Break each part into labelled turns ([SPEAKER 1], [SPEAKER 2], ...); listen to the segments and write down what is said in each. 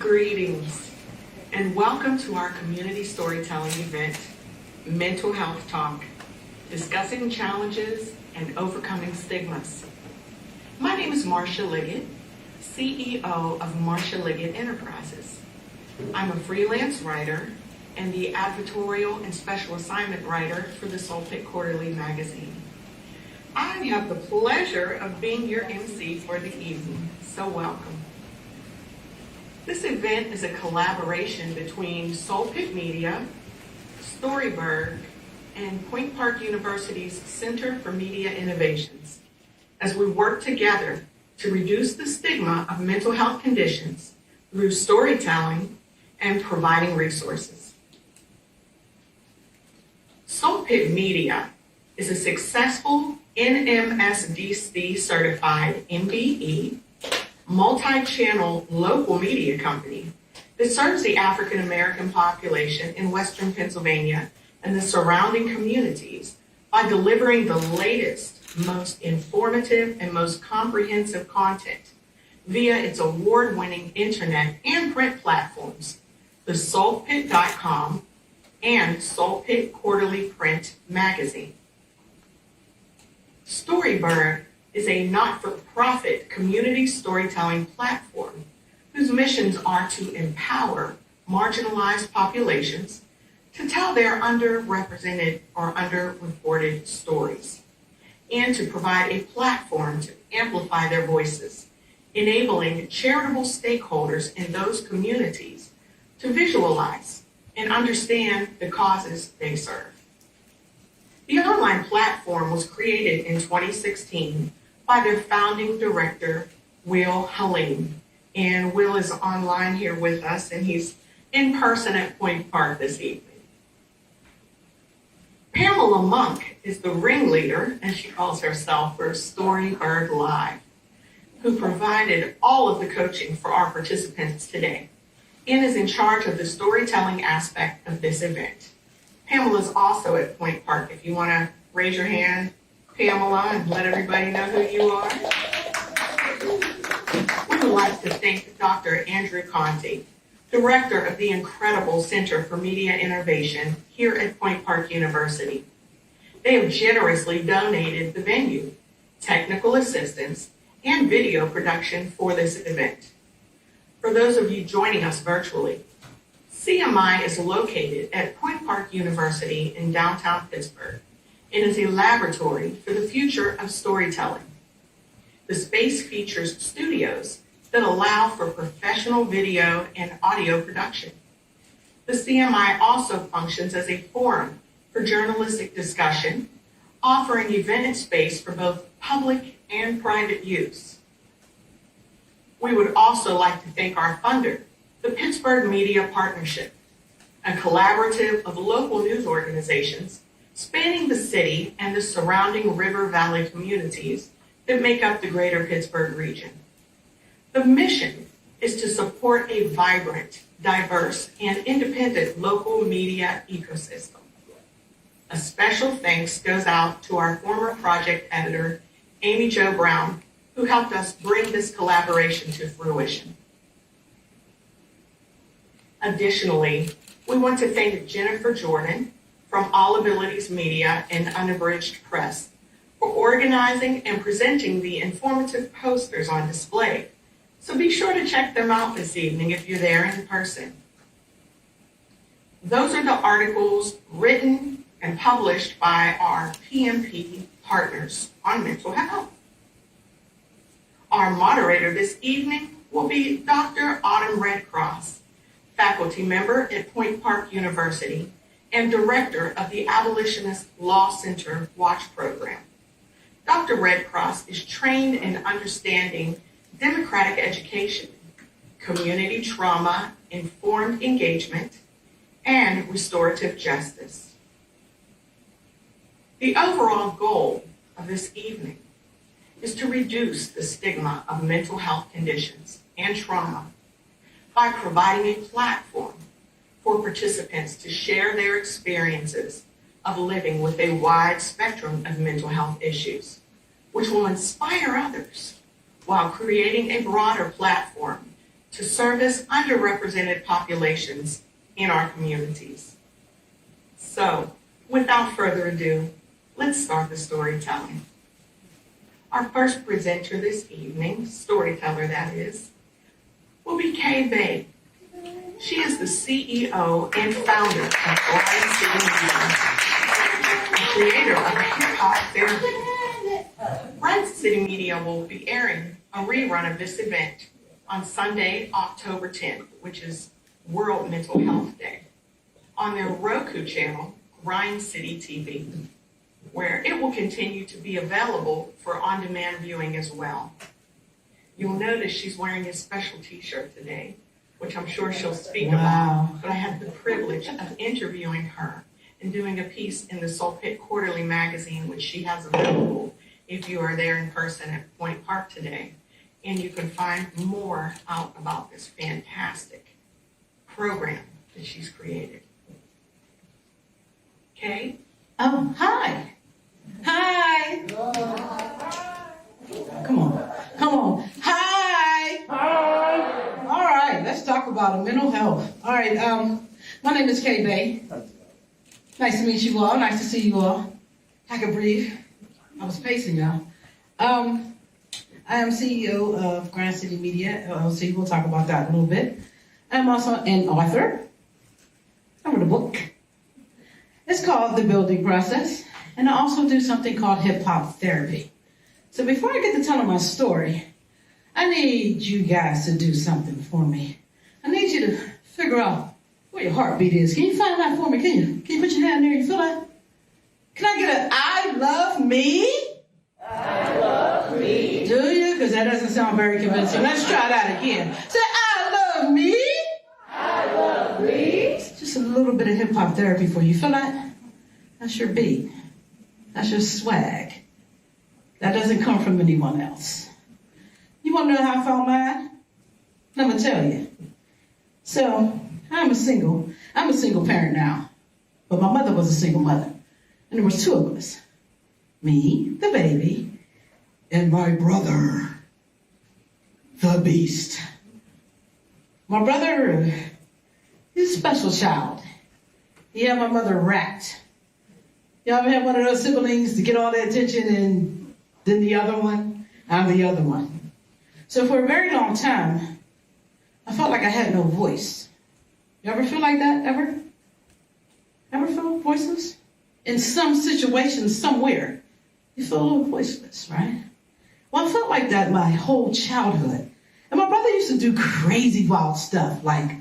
[SPEAKER 1] Greetings and welcome to our community storytelling event, Mental Health Talk, discussing challenges and overcoming stigmas. My name is Marcia Liggett, CEO of Marcia Liggett Enterprises. I'm a freelance writer and the advertorial and special assignment writer for the Soul Pitt Quarterly magazine. I have the pleasure of being your MC for the evening, so welcome. This event is a collaboration between Soul Pitt Media, Storyburgh, and Point Park University's Center for Media Innovations as we work together to reduce the stigma of mental health conditions through storytelling and providing resources. Soul Pitt Media is a successful NMSDC certified MBE multi-channel local media company that serves the African American population in Western Pennsylvania and the surrounding communities by delivering the latest, most informative, and most comprehensive content via its award-winning internet and print platforms, the soulpitt.com and Soul Pitt Quarterly Print magazine. Storyburgh is a not-for-profit community storytelling platform whose missions are to empower marginalized populations to tell their underrepresented or underreported stories, and to provide a platform to amplify their voices, enabling charitable stakeholders in those communities to visualize and understand the causes they serve. The online platform was created in 2016 by their founding director, Will Halim. And Will is online here with us, and he's in person at Point Park this evening. Pamela Monk is the ringleader, as she calls herself, for Storyburgh Live, who provided all of the coaching for our participants today and is in charge of the storytelling aspect of this event. Pamela is also at Point Park. If you want to raise your hand, Pamela, and let everybody know who you are. We would like to thank Dr. Andrew Conti, director of the incredible Center for Media Innovation here at Point Park University. They have generously donated the venue, technical assistance, and video production for this event. For those of you joining us virtually, CMI is located at Point Park University in downtown Pittsburgh and is a laboratory for the future of storytelling. The space features studios that allow for professional video and audio production. The CMI also functions as a forum for journalistic discussion, offering event space for both public and private use. We would also like to thank our funder, the Pittsburgh Media Partnership, a collaborative of local news organizations spanning the city and the surrounding River Valley communities that make up the greater Pittsburgh region. The mission is to support a vibrant, diverse, and independent local media ecosystem. A special thanks goes out to our former project editor, Amy Jo Brown, who helped us bring this collaboration to fruition. Additionally, we want to thank Jennifer Jordan from All Abilities Media and Unabridged Press for organizing and presenting the informative posters on display. So be sure to check them out this evening if you're there in person. Those are the articles written and published by our PMP partners on mental health. Our moderator this evening will be Dr. Autumn Redcross, faculty member at Point Park University and director of the Abolitionist Law Center Watch Program. Dr. Redcross is trained in understanding democratic education, community trauma, informed engagement, and restorative justice. The overall goal of this evening is to reduce the stigma of mental health conditions and trauma by providing a platform for participants to share their experiences of living with a wide spectrum of mental health issues, which will inspire others while creating a broader platform to service underrepresented populations in our communities. So, without further ado, let's start the storytelling. Our first presenter this evening, storyteller that is, will be Kay Bay. She is the CEO and founder of Respite, the creator of hip-hop therapy. Respite Media will be airing a rerun of this event on Sunday, October 10th, which is World Mental Health Day, on their Roku channel, Grind City TV, where it will continue to be available for on-demand viewing as well. You'll notice she's wearing a special t-shirt today, which I'm sure she'll speak about, but I had the privilege of interviewing her and doing a piece in the Soul Pitt Quarterly magazine, which she has available if you are there in person at Point Park today. And you can find more out about this fantastic program that she's created. Kay?
[SPEAKER 2] Oh, hi. Hi. Come on. Hi. All right, let's talk about mental health. All right, my name is Kay Bay. Nice to meet you all. Nice to see you all. I can breathe. I was pacing, y'all. I am CEO of Grind City Media, LLC. We'll talk about that in a little bit. I'm also an author. I wrote a book. It's called The Building Process, and I also do something called hip-hop therapy. So before I get to telling my story, I need you guys to do something for me. I need you to figure out where your heartbeat is. Can you find that for me? Can you put your hand there? You feel that? Can I get a I love me?
[SPEAKER 3] I love me.
[SPEAKER 2] Do you? Because that doesn't sound very convincing. Let's try that again. Say, I love me.
[SPEAKER 3] I love me.
[SPEAKER 2] Just a little bit of hip-hop therapy for you. Feel that? That's your beat. That's your swag. That doesn't come from anyone else. You want to know how I found mine? I'm going to tell you. So, I'm a single parent now. But my mother was a single mother. And there was two of us. Me, the baby, and my brother, the beast. My brother, he's a special child. He had my mother wrapped. Y'all ever had one of those siblings to get all the attention and then the other one? I'm the other one. So for a very long time, I felt like I had no voice. You ever feel like that, ever? Ever feel voiceless? In some situations, somewhere, you feel a little voiceless, right? Well, I felt like that my whole childhood. And my brother used to do crazy wild stuff. Like,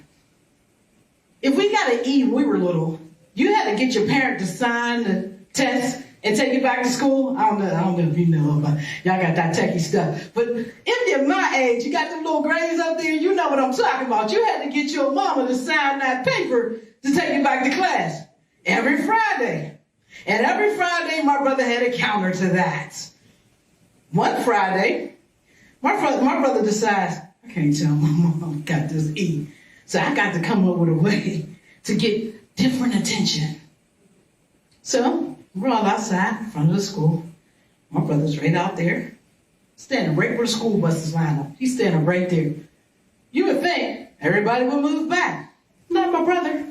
[SPEAKER 2] if we got an E when we were little, you had to get your parent to sign the test and take it back to school. I don't know if you know, but y'all got that techie stuff. But if you're my age, you got them little grades up there, you know what I'm talking about. You had to get your mama to sign that paper to take it back to class every Friday. And every Friday, my brother had a counter to that. One Friday, my brother decides, I can't tell my mom got this E. So I got to come up with a way to get different attention. So we're all outside in front of the school. My brother's right out there, standing right where the school buses line up. He's standing right there. You would think everybody would move back. Not my brother.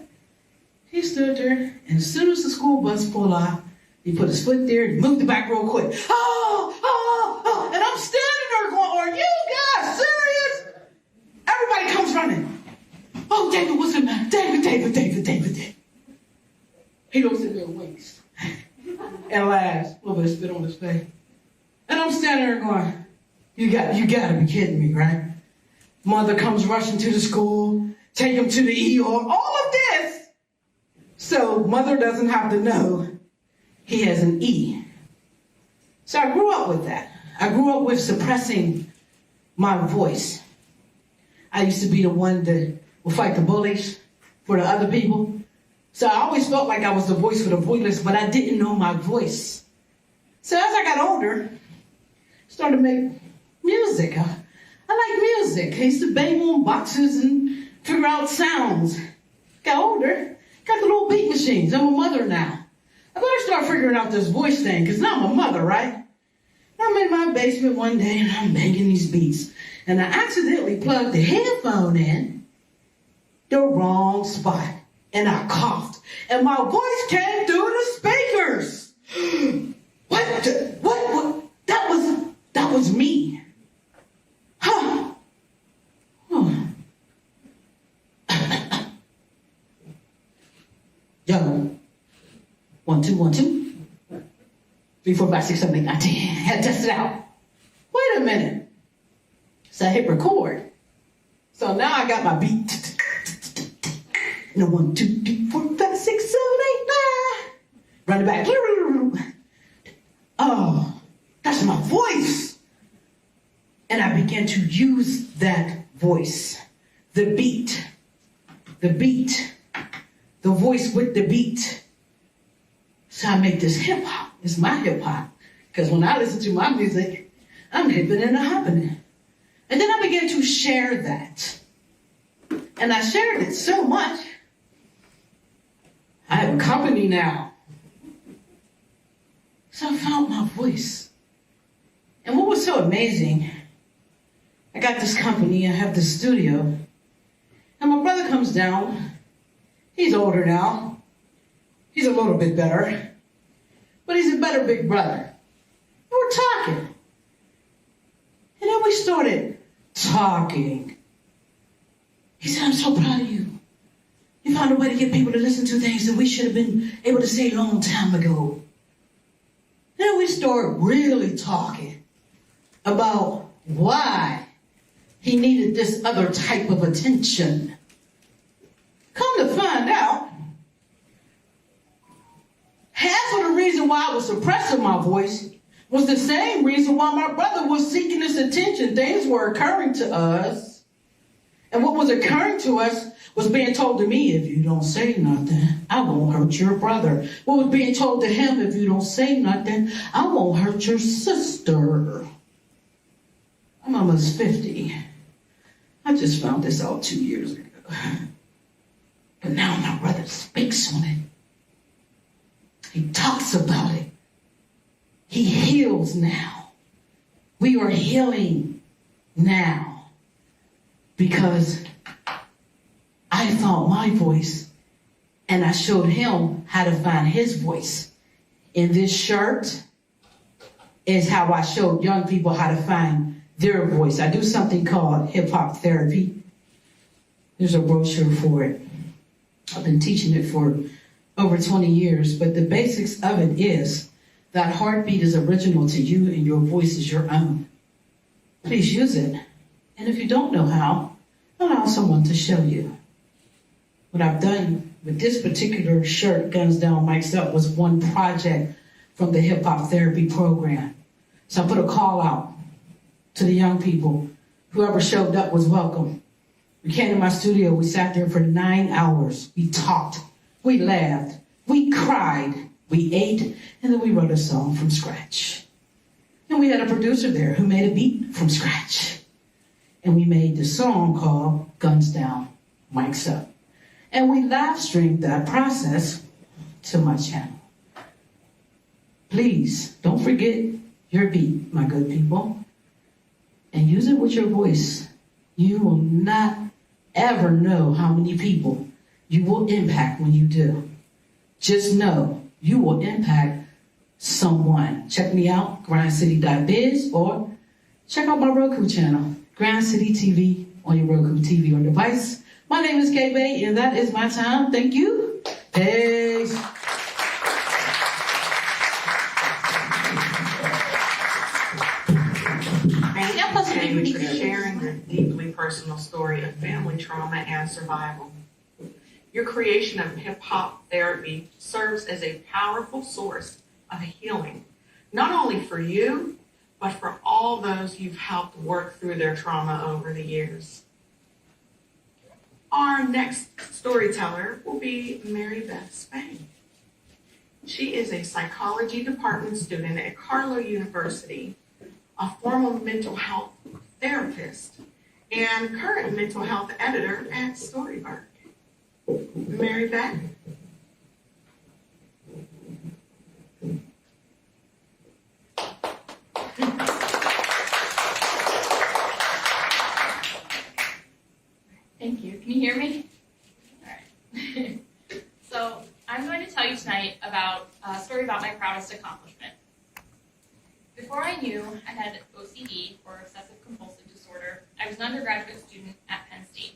[SPEAKER 2] He stood there, and as soon as the school bus pulled off, he put his foot there and moved it back real quick. Oh, and I'm standing there going, are you guys serious? Everybody comes running. Oh, David, what's the matter? David. He looks at me and winks. And laughs, a little bit of spit on his face. And I'm standing there going, you gotta be kidding me, right? Mother comes rushing to the school, take him to the ER, all of this. So mother doesn't have to know he has an E. So I grew up with that. I grew up with suppressing my voice. I used to be the one that would fight the bullies for the other people. So I always felt like I was the voice for the voiceless, but I didn't know my voice. So as I got older, I started to make music. I like music. I used to bang on boxes and figure out sounds. Got older, got the little beat machines. I'm a mother now. I better start figuring out this voice thing, because now I'm a mother, right? Now I'm in my basement one day and I'm making these beats. And I accidentally plugged the headphone in the wrong spot. And I coughed. And my voice came through the speakers. What? That was me. Huh. Yo. 1, 2, 1, 2. 3, 4, 5, 6, 7, 8, 9, 10. Had to test it out. Wait a minute. So I hit record. So now I got my beat. No, 1, 2, 3, 4, 5, 6, 7, 8, 9. Run it back. Oh, that's my voice. And I began to use that voice. The beat. The voice with the beat. So I make this hip hop. It's my hip hop. Because when I listen to my music, I'm hipping and hopping. And then I began to share that. And I shared it so much, I have a company now. So I found my voice. And what was so amazing, I got this company, I have this studio, and my brother comes down. He's older now. He's a little bit better. But he's a better big brother. And we're talking. And then we started talking. He said, I'm so proud of you. You found a way to get people to listen to things that we should have been able to say a long time ago. Then we started really talking about why he needed this other type of attention. Come to find out, half of the reason why I was suppressing my voice was the same reason why my brother was seeking this attention. Things were occurring to us. And what was occurring to us was being told to me, if you don't say nothing, I won't hurt your brother. What was being told to him, if you don't say nothing, I won't hurt your sister. I'm almost 50. I just found this out 2 years ago. But now my brother speaks on it. He talks about it. He heals now. We are healing now because I found my voice and I showed him how to find his voice. In this shirt is how I showed young people how to find their voice. I do something called hip hop therapy. There's a brochure for it. I've been teaching it for over 20 years, but the basics of it is that heartbeat is original to you and your voice is your own. Please use it. And if you don't know how, allow someone to show you. What I've done with this particular shirt, Guns Down, Mics Up, was one project from the hip hop therapy program. So I put a call out to the young people. Whoever showed up was welcome. We came to my studio, we sat there for 9 hours. We talked, we laughed, we cried, we ate, and then we wrote a song from scratch. And we had a producer there who made a beat from scratch. And we made the song called Guns Down, Mics Up. And we live streamed that process to my channel. Please, don't forget your beat, my good people. And use it with your voice. You will not ever know how many people you will impact when you do. Just know you will impact someone. Check me out, grindcity.biz, or check out my Roku channel, Grind City TV, on your Roku TV or device. My name is K-Bay, and that is my time. Thank you. Peace.
[SPEAKER 1] Thank you for sharing your deeply personal story of family trauma and survival. Your creation of hip-hop therapy serves as a powerful source of healing, not only for you, but for all those you've helped work through their trauma over the years. Our next storyteller will be Mary Beth Spain. She is a psychology department student at Carlow University, a former mental health therapist, and current mental health editor at Storyburgh. Mary Beth.
[SPEAKER 4] Thank you. Can you hear me? All right. So I'm going to tell you tonight about a story about my proudest accomplishment. Before I knew I had OCD, or obsessive compulsive disorder, I was an undergraduate student at Penn State.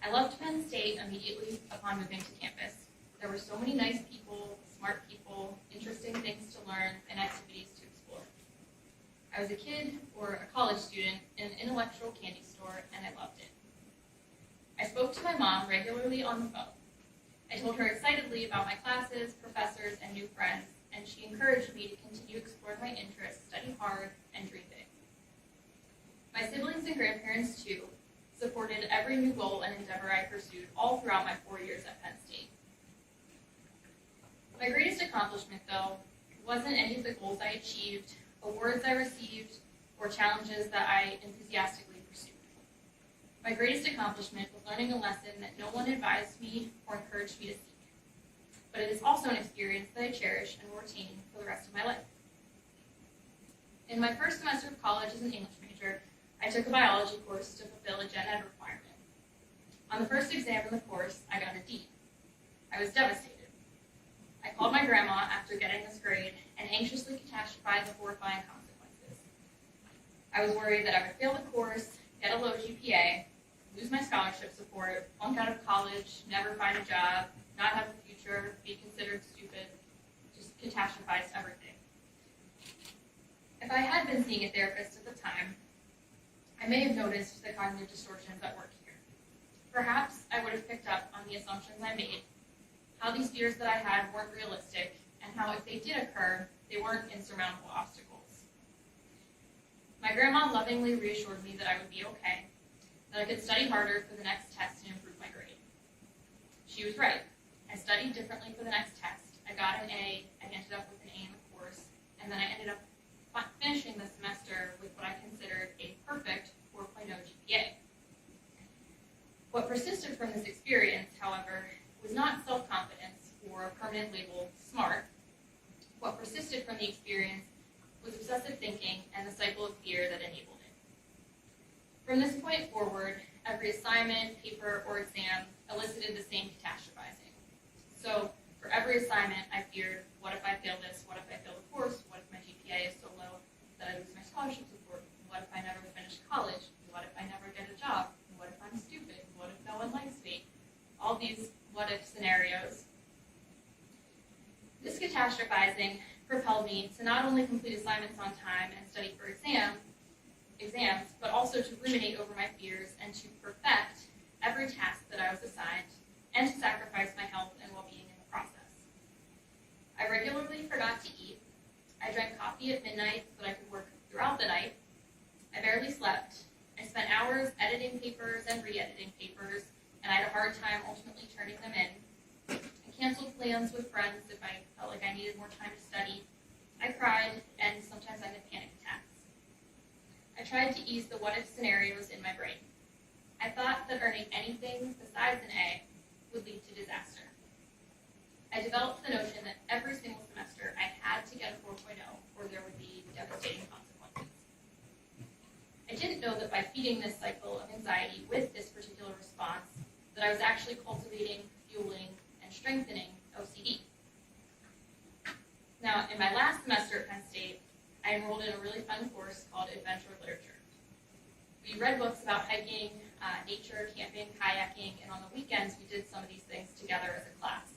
[SPEAKER 4] I loved Penn State immediately upon moving to campus. There were so many nice people, smart people, interesting things to learn, and activities to explore. I was a kid, or a college student, in an intellectual candy store, and I loved it. I spoke to my mom regularly on the phone. I told her excitedly about my classes, professors, and new friends, and she encouraged me to continue exploring my interests, study hard, and dream big. My siblings and grandparents, too, supported every new goal and endeavor I pursued all throughout my 4 years at Penn State. My greatest accomplishment, though, wasn't any of the goals I achieved, awards I received, or challenges that I enthusiastically pursued. My greatest accomplishment was learning a lesson that no one advised me or encouraged me to seek. But it is also an experience that I cherish and will retain for the rest of my life. In my first semester of college as an English major, I took a biology course to fulfill a gen ed requirement. On the first exam in the course, I got a D. I was devastated. I called my grandma after getting this grade and anxiously catastrophized the horrifying consequences. I was worried that I would fail the course, get a low GPA, lose my scholarship support, flunk out of college, never find a job, not have a future, be considered stupid, just catastrophized everything. If I had been seeing a therapist at the time, I may have noticed the cognitive distortions at work here. Perhaps I would have picked up on the assumptions I made, how these fears that I had weren't realistic, and how if they did occur, they weren't insurmountable obstacles. My grandma lovingly reassured me that I would be okay, that I could study harder for the next test and improve my grade. She was right. I studied differently for the next test. I got an A, I ended up with an A in the course, and then I ended up finishing the semester with what I considered a perfect 4.0 GPA. What persisted from this experience, however, was not self-confidence or a permanent label, smart. What persisted from the experience was obsessive thinking and the cycle of fear that enabled it. From this point forward, every assignment, paper, or exam elicited the same catastrophizing. So, for every assignment, I feared, what if I fail this? What if I fail the course? What if my GPA is so low that I lose my scholarship support? What if I never finish college? What if I never get a job? What if I'm stupid? What if no one likes me? All these what-if scenarios. This catastrophizing propelled me to not only complete assignments on time and study for exams, but also to ruminate over my fears and to perfect every task that I was assigned and to sacrifice my health and well-being in the process. I regularly forgot to eat. I drank coffee at midnight so that I could work throughout the night. I barely slept. I spent hours editing papers and re-editing papers, and I had a hard time ultimately turning them in. I canceled plans with friends if I felt like I needed more time to study. I cried, and sometimes I had panic attacks. I tried to ease the what-if scenarios in my brain. I thought that earning anything besides an A would lead to disaster. I developed the notion that every single semester I had to get a 4.0 or there would be devastating consequences. I didn't know that by feeding this cycle of anxiety with this particular response, that I was actually cultivating, fueling, and strengthening OCD. Now, in my last semester at Penn State, I enrolled in a really fun course called Adventure Literature. We read books about hiking, nature, camping, kayaking, and on the weekends we did some of these things together as a class.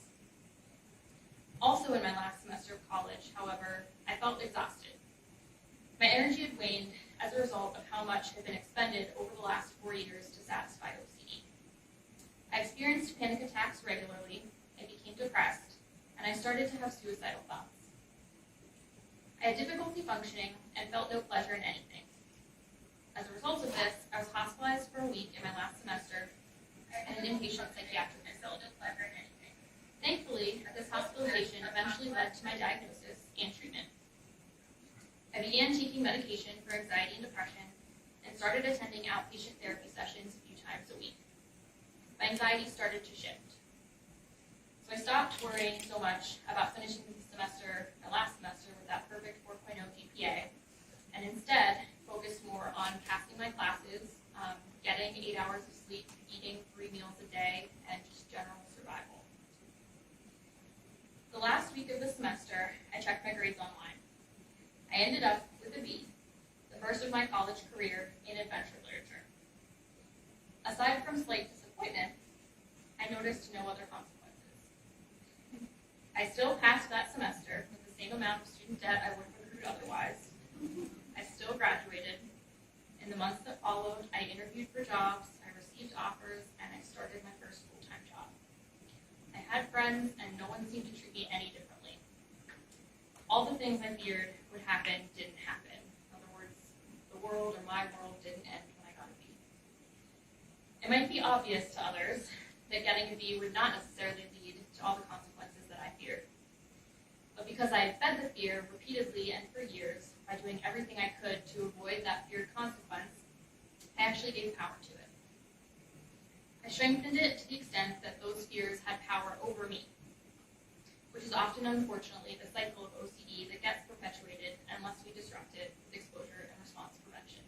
[SPEAKER 4] Also in my last semester of college, however, I felt exhausted. My energy had waned as a result of how much had been expended over the last 4 years to satisfy OCD. I experienced panic attacks regularly, I became depressed, and I started to have suicidal thoughts. I had difficulty functioning and felt no pleasure in anything. As a result of this, I was hospitalized for a week in my last semester in an inpatient psychiatric facility. Thankfully, this hospitalization eventually led to my diagnosis and treatment. I began taking medication for anxiety and depression and started attending outpatient therapy sessions a few times a week. My anxiety started to shift. So I stopped worrying so much about finishing my last semester with that perfect 4.0 GPA, and instead focused more on passing my classes, getting 8 hours of sleep, eating first of my college career in adventure literature. Aside from slight disappointment, I noticed no other consequences. I still passed that semester with the same amount of student debt I would have accrued otherwise. I still graduated. In the months that followed, I interviewed for jobs, I received offers, and I started my first full-time job. I had friends, and no one seemed to treat me any differently. All the things I feared would happen didn't happen. In other words, the world or my world didn't end when I got a B. It might be obvious to others that getting a B would not necessarily lead to all the consequences that I feared. But because I had fed the fear repeatedly and for years, by doing everything I could to avoid that feared consequence, I actually gave power to it. I strengthened it to the extent that those fears had power over me, which is often, unfortunately, the cycle of OCD that gets perpetuated and must be disrupted with exposure and response prevention.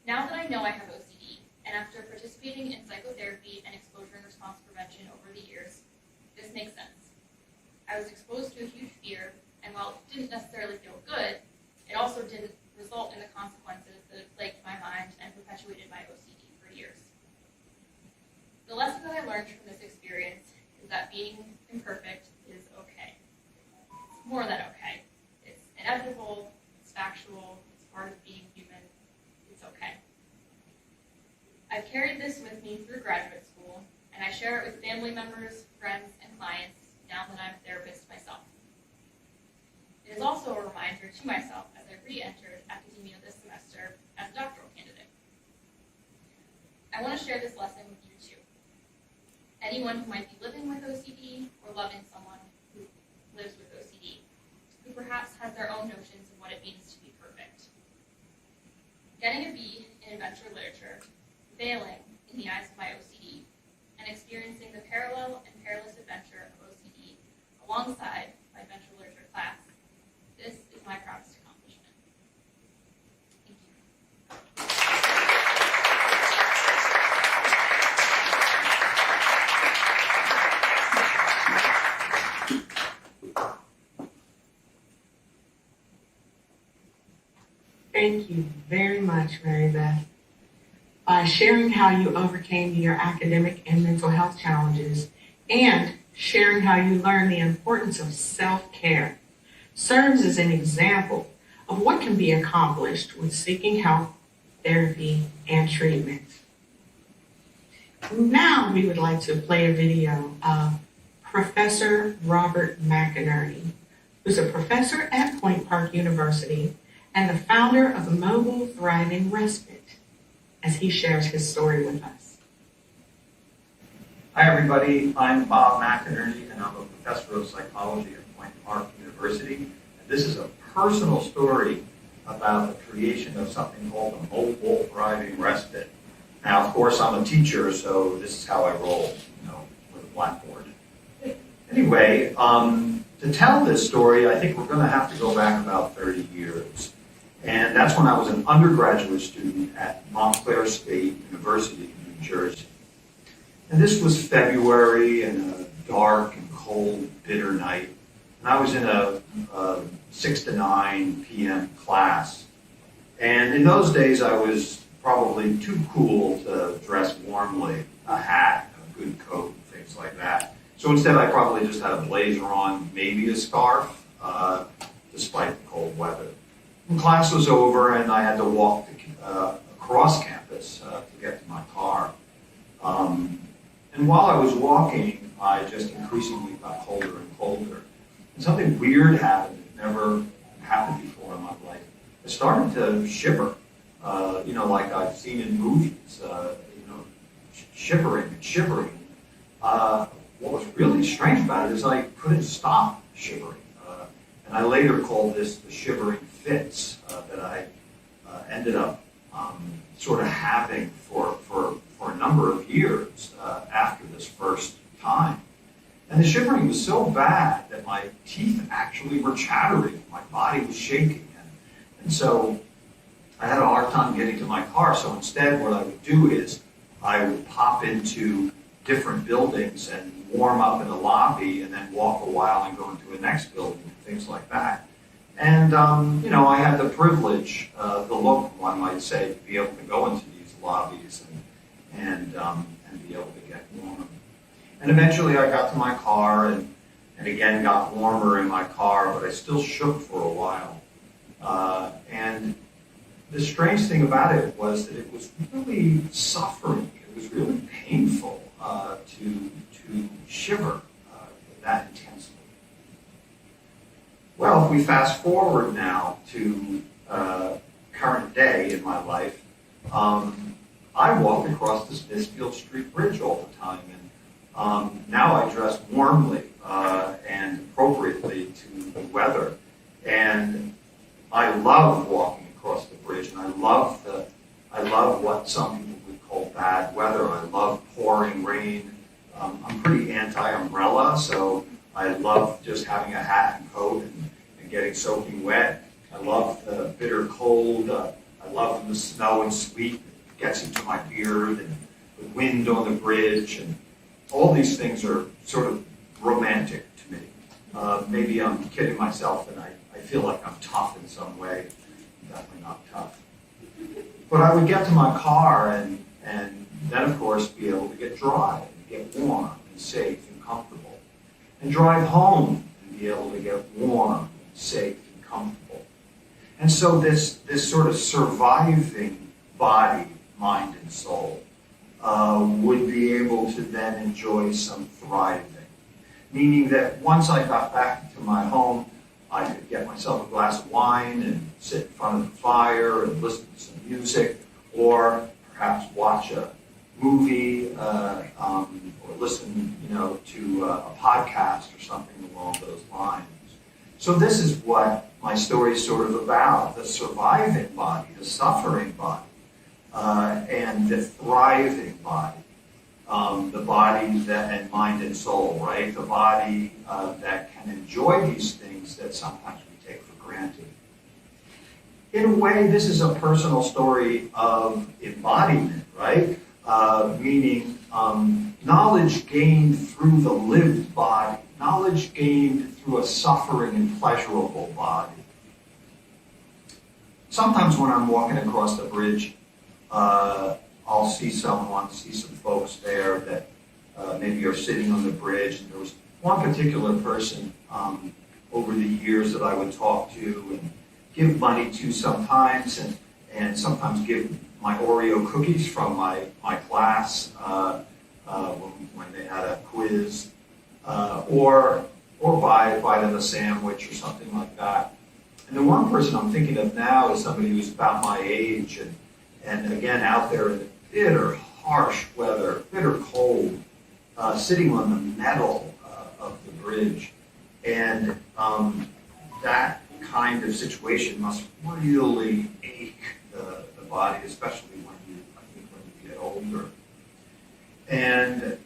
[SPEAKER 4] Now that I know I have OCD, and after participating in psychotherapy and exposure and response prevention over the years, this makes sense. I was exposed to a huge fear, and while it didn't necessarily feel good, it also didn't result in the consequences that had plagued my mind and perpetuated my OCD for years. The lesson that I learned from this experience is that being imperfect is okay. It's more than okay. It's inevitable, it's factual, it's part of being human, it's okay. I've carried this with me through graduate school, and I share it with family members, friends, and clients now that I'm a therapist myself. It is also a reminder to myself as I re-entered academia this semester as a doctoral candidate. I want to share this lesson with you too. Anyone who might be living with OCD or loving someone who lives with OCD, who perhaps has their own notions of what it means to be perfect. Getting a B in adventure literature, failing in the eyes of my OCD, and experiencing the parallel and perilous adventure of OCD alongside my adventure literature class, this is my proudest accomplishment. Thank you.
[SPEAKER 1] Thank you very much, Mary Beth. By sharing how you overcame your academic and mental health challenges and sharing how you learned the importance of self-care serves as an example of what can be accomplished with seeking help, therapy, and treatment. Now we would like to play a video of Professor Robert McInerney, who's a professor at Point Park University and the founder of Mobile Thriving Respite, as he shares his story with us.
[SPEAKER 5] Hi everybody, I'm Bob McInerney and I'm a professor of psychology at Point Park University. And this is a personal story about the creation of something called the Mobile Thriving Respite. Now, of course, I'm a teacher, so this is how I roll, with a blackboard. Anyway, to tell this story, I think we're going to have to go back about 30 years. And that's when I was an undergraduate student at Montclair State University in New Jersey. And this was February and a dark and cold, bitter night. And I was in a 6 to 9 p.m. class. And in those days, I was probably too cool to dress warmly, a hat, a good coat, and things like that. So instead, I probably just had a blazer on, maybe a scarf, despite the cold weather. And class was over, and I had to walk across campus to get to my car. And while I was walking, I just increasingly got colder and colder. And something weird happened that never happened before in my life. I started to shiver, like I've seen in movies, shivering and shivering. What was really strange about it is I couldn't stop shivering. And I later called this the shivering fits that I ended up sort of having for a number of years after this first time. And the shivering was so bad that my teeth actually were chattering. My body was shaking. And so I had a hard time getting to my car. So instead, what I would do is I would pop into different buildings and warm up in the lobby and then walk a while and go into the next building and things like that. And, I had the privilege, the luck, one might say, to be able to go into these lobbies and be able to get warm. And eventually I got to my car and again got warmer in my car, but I still shook for a while. And the strange thing about it was that it was really suffering. It was really painful to shiver that intensely. Well, if we fast forward now to current day in my life, I walk across the Smithfield Street Bridge all the time, and now I dress warmly and appropriately to the weather. And I love walking across the bridge, and I love what some people would call bad weather. I love pouring rain. I'm pretty anti-umbrella, so I love just having a hat and coat and getting soaking wet. I love the bitter cold. I love when the snow and sleet gets into my beard, and the wind on the bridge, and all these things are sort of romantic to me. Maybe I'm kidding myself, and I feel like I'm tough in some way. I'm definitely not tough. But I would get to my car and then, of course, be able to get dry and get warm and safe and comfortable. And drive home and be able to get warm and safe and comfortable. And so this sort of surviving body, mind, and soul would be able to then enjoy some thriving. Meaning that once I got back to my home, I could get myself a glass of wine and sit in front of the fire and listen to some music, or perhaps watch a movie or listen, to a podcast or something along those lines. So this is what my story is sort of about: the surviving body, the suffering body, and the thriving body. The body that, and mind and soul, right? The body that can enjoy these things that sometimes we take for granted. In a way, this is a personal story of embodiment, right? Meaning knowledge gained through the lived body, knowledge gained through a suffering and pleasurable body. Sometimes when I'm walking across the bridge, I'll see some folks there that maybe are sitting on the bridge. And there was one particular person over the years that I would talk to and give money to sometimes, and sometimes give my Oreo cookies from my class when they had a quiz, or buy them a sandwich or something like that. And the one person I'm thinking of now is somebody who's about my age, and again out there in the bitter, harsh weather, bitter cold, sitting on the metal of the bridge. And that kind of situation must really ache the body, especially when you get older. And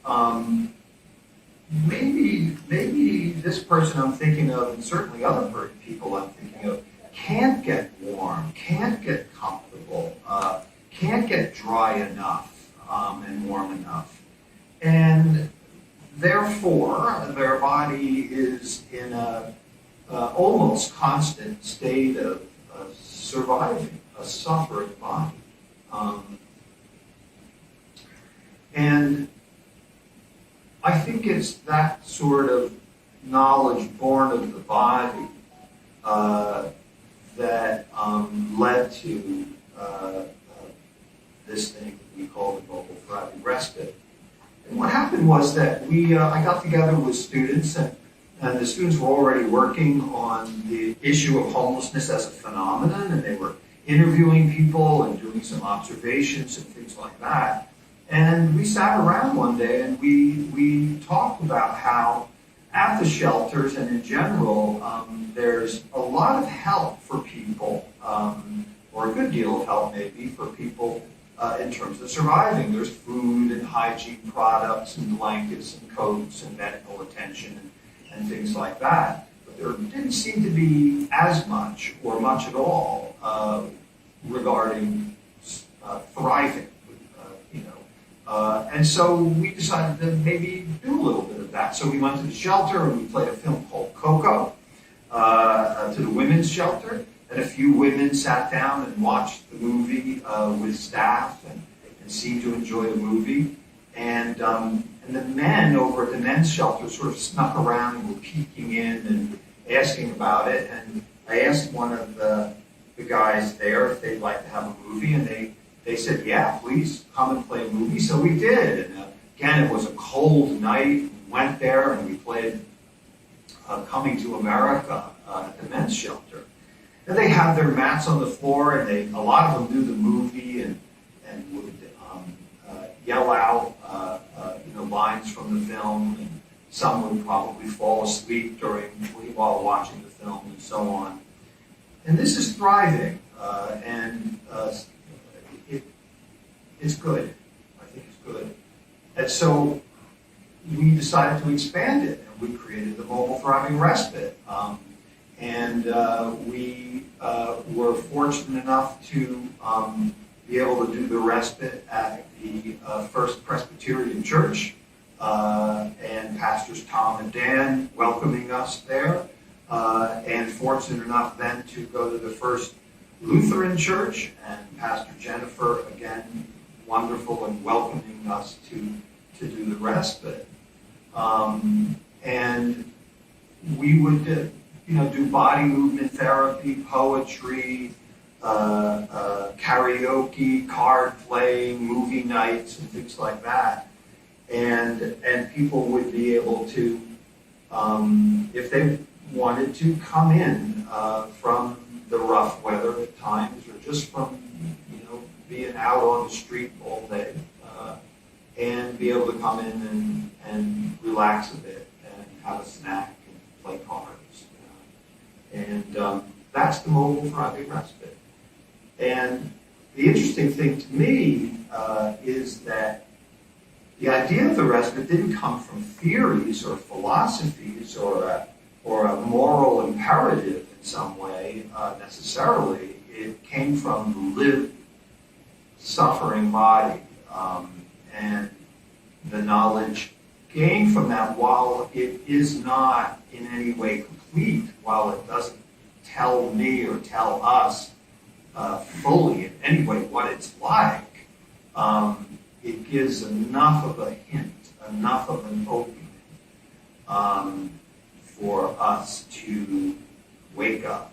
[SPEAKER 5] maybe this person I'm thinking of, and certainly other people I'm thinking of, can't get warm, can't get comfortable, can't get dry enough and warm enough. And therefore, their body is in a almost constant state of surviving, a suffering body. And I think it's that sort of knowledge born of the body that led to this thing that we call the Mobile Thriving Respite. And what happened was that I got together with students, and the students were already working on the issue of homelessness as a phenomenon, and they were interviewing people and doing some observations and things like that. And we sat around one day and we talked about how at the shelters and in general, there's a lot of help for people, or a good deal of help maybe for people in terms of surviving. There's food and hygiene products and blankets and coats and medical attention and things like that. But there didn't seem to be as much or much at all regarding thriving. And so we decided to maybe do a little bit of that. So we went to the shelter and we played a film called Coco. to the women's shelter, and a few women sat down and watched the movie with staff and seemed to enjoy the movie. And the men over at the men's shelter sort of snuck around and were peeking in and asking about it. And I asked one of the guys there if they'd like to have a movie, and they said, yeah, please come and play a movie. So we did. And again, it was a cold night. We went there and we played Coming to America at the men's shelter. And they had their mats on the floor, and a lot of them knew the movie and would yell out lines from the film, and some would probably fall asleep while watching the film, and so on. And this is thriving, and it's good. I think it's good. And so we decided to expand it, and we created the Mobile Thriving Respite. We were fortunate enough to be able to do the respite at the First Presbyterian Church, and Pastors Tom and Dan welcoming us there, and fortunate enough then to go to the First Lutheran Church, and Pastor Jennifer, again, wonderful and welcoming us to do the respite. And we would do body movement therapy, poetry, karaoke, card playing, movie nights, and things like that. And people would be able to, if they wanted to, come in from the rough weather at times, or just from being out on the street all day, and be able to come in and relax a bit and have a snack and play cards. And that's the Mobile Thriving Respite. And the interesting thing to me is that the idea of the respite didn't come from theories or philosophies or a moral imperative in some way necessarily. It came from the lived, suffering body, and the knowledge gained from that, while it is not in any way complete, while it doesn't tell me or tell us fully in any way what it's like, it gives enough of a hint, enough of an opening for us to wake up,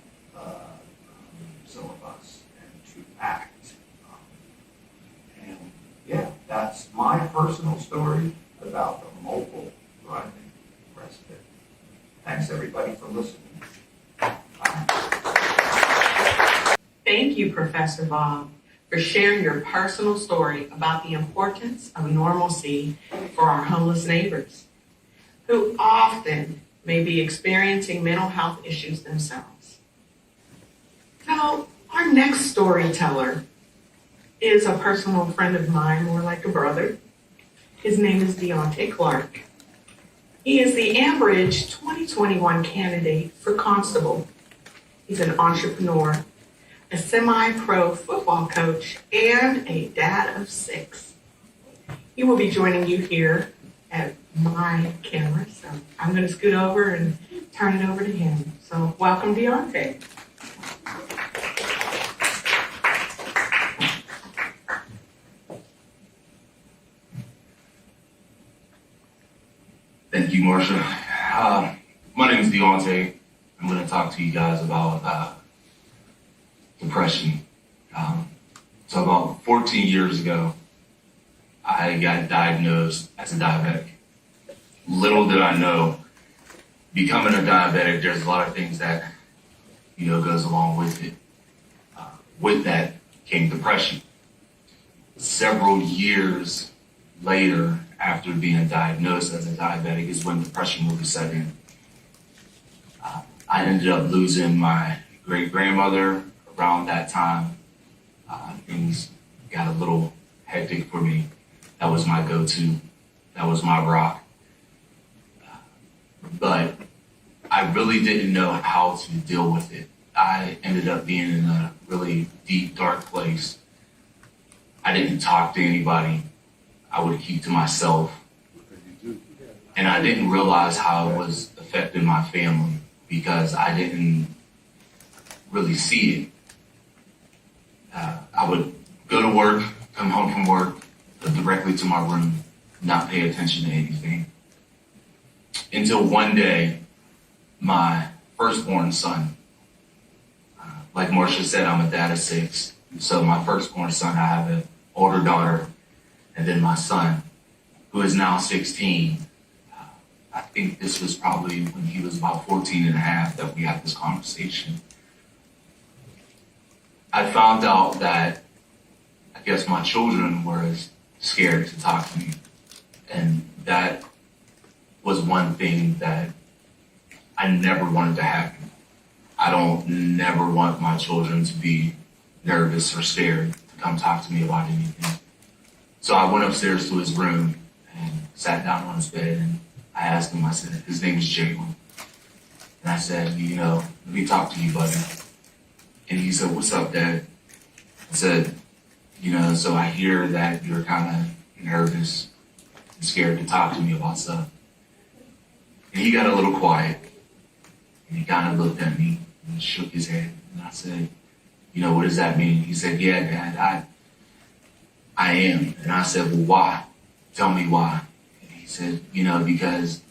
[SPEAKER 5] some of us, and to act. And yeah, that's my personal story about the Mobile Thriving Respite. Thanks everybody for listening.
[SPEAKER 1] Thank you, Professor Bob, for sharing your personal story about the importance of normalcy for our homeless neighbors, who often may be experiencing mental health issues themselves. Now, our next storyteller is a personal friend of mine, more like a brother. His name is Deonte Clark. He is the Ambridge 2021 candidate for constable. He's an entrepreneur, a semi-pro football coach, and a dad of 6. He will be joining you here at my camera, so I'm going to scoot over and turn it over to him. So welcome, Deonte.
[SPEAKER 6] Thank you, Marsha. My name is Deonte. I'm going to talk to you guys about depression. So about 14 years ago, I got diagnosed as a diabetic. Little did I know, becoming a diabetic, there's a lot of things that, goes along with it. With that came depression. Several years later, after being diagnosed as a diabetic, is when depression really set in. I ended up losing my great-grandmother around that time. Things got a little hectic for me. That was my go-to. That was my rock. But I really didn't know how to deal with it. I ended up being in a really deep, dark place. I didn't talk to anybody. I would keep to myself. And I didn't realize how it was affecting my family, because I didn't really see it. I would go to work, come home from work, go directly to my room, not pay attention to anything. Until one day, my firstborn son, like Marcia said, I'm a dad of 6. So my firstborn son, I have an older daughter, and then my son, who is now 16. I think this was probably when he was about 14 and a half that we had this conversation. I found out that I guess my children were scared to talk to me. And that was one thing that I never wanted to happen. I don't never want my children to be nervous or scared to come talk to me about anything. So I went upstairs to his room and sat down on his bed, and I asked him, I said, his name is Jalen. And I said, let me talk to you, buddy. And he said, what's up, Dad? I said, so I hear that you're kind of nervous and scared to talk to me about stuff. And he got a little quiet, and he kind of looked at me and shook his head. And I said, what does that mean? He said, yeah, Dad, I am. And I said, well, why? Tell me why. And he said, because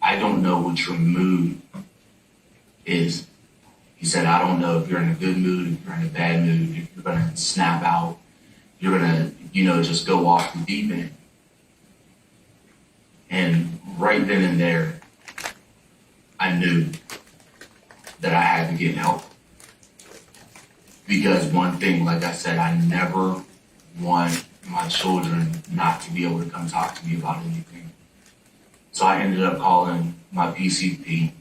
[SPEAKER 6] I don't know what your mood is. He said, I don't know if you're in a good mood, if you're in a bad mood, if you're going to snap out, you're going to, just go off the deep end. And right then and there, I knew that I had to get help. Because one thing, like I said, I never want my children not to be able to come talk to me about anything. So I ended up calling my PCP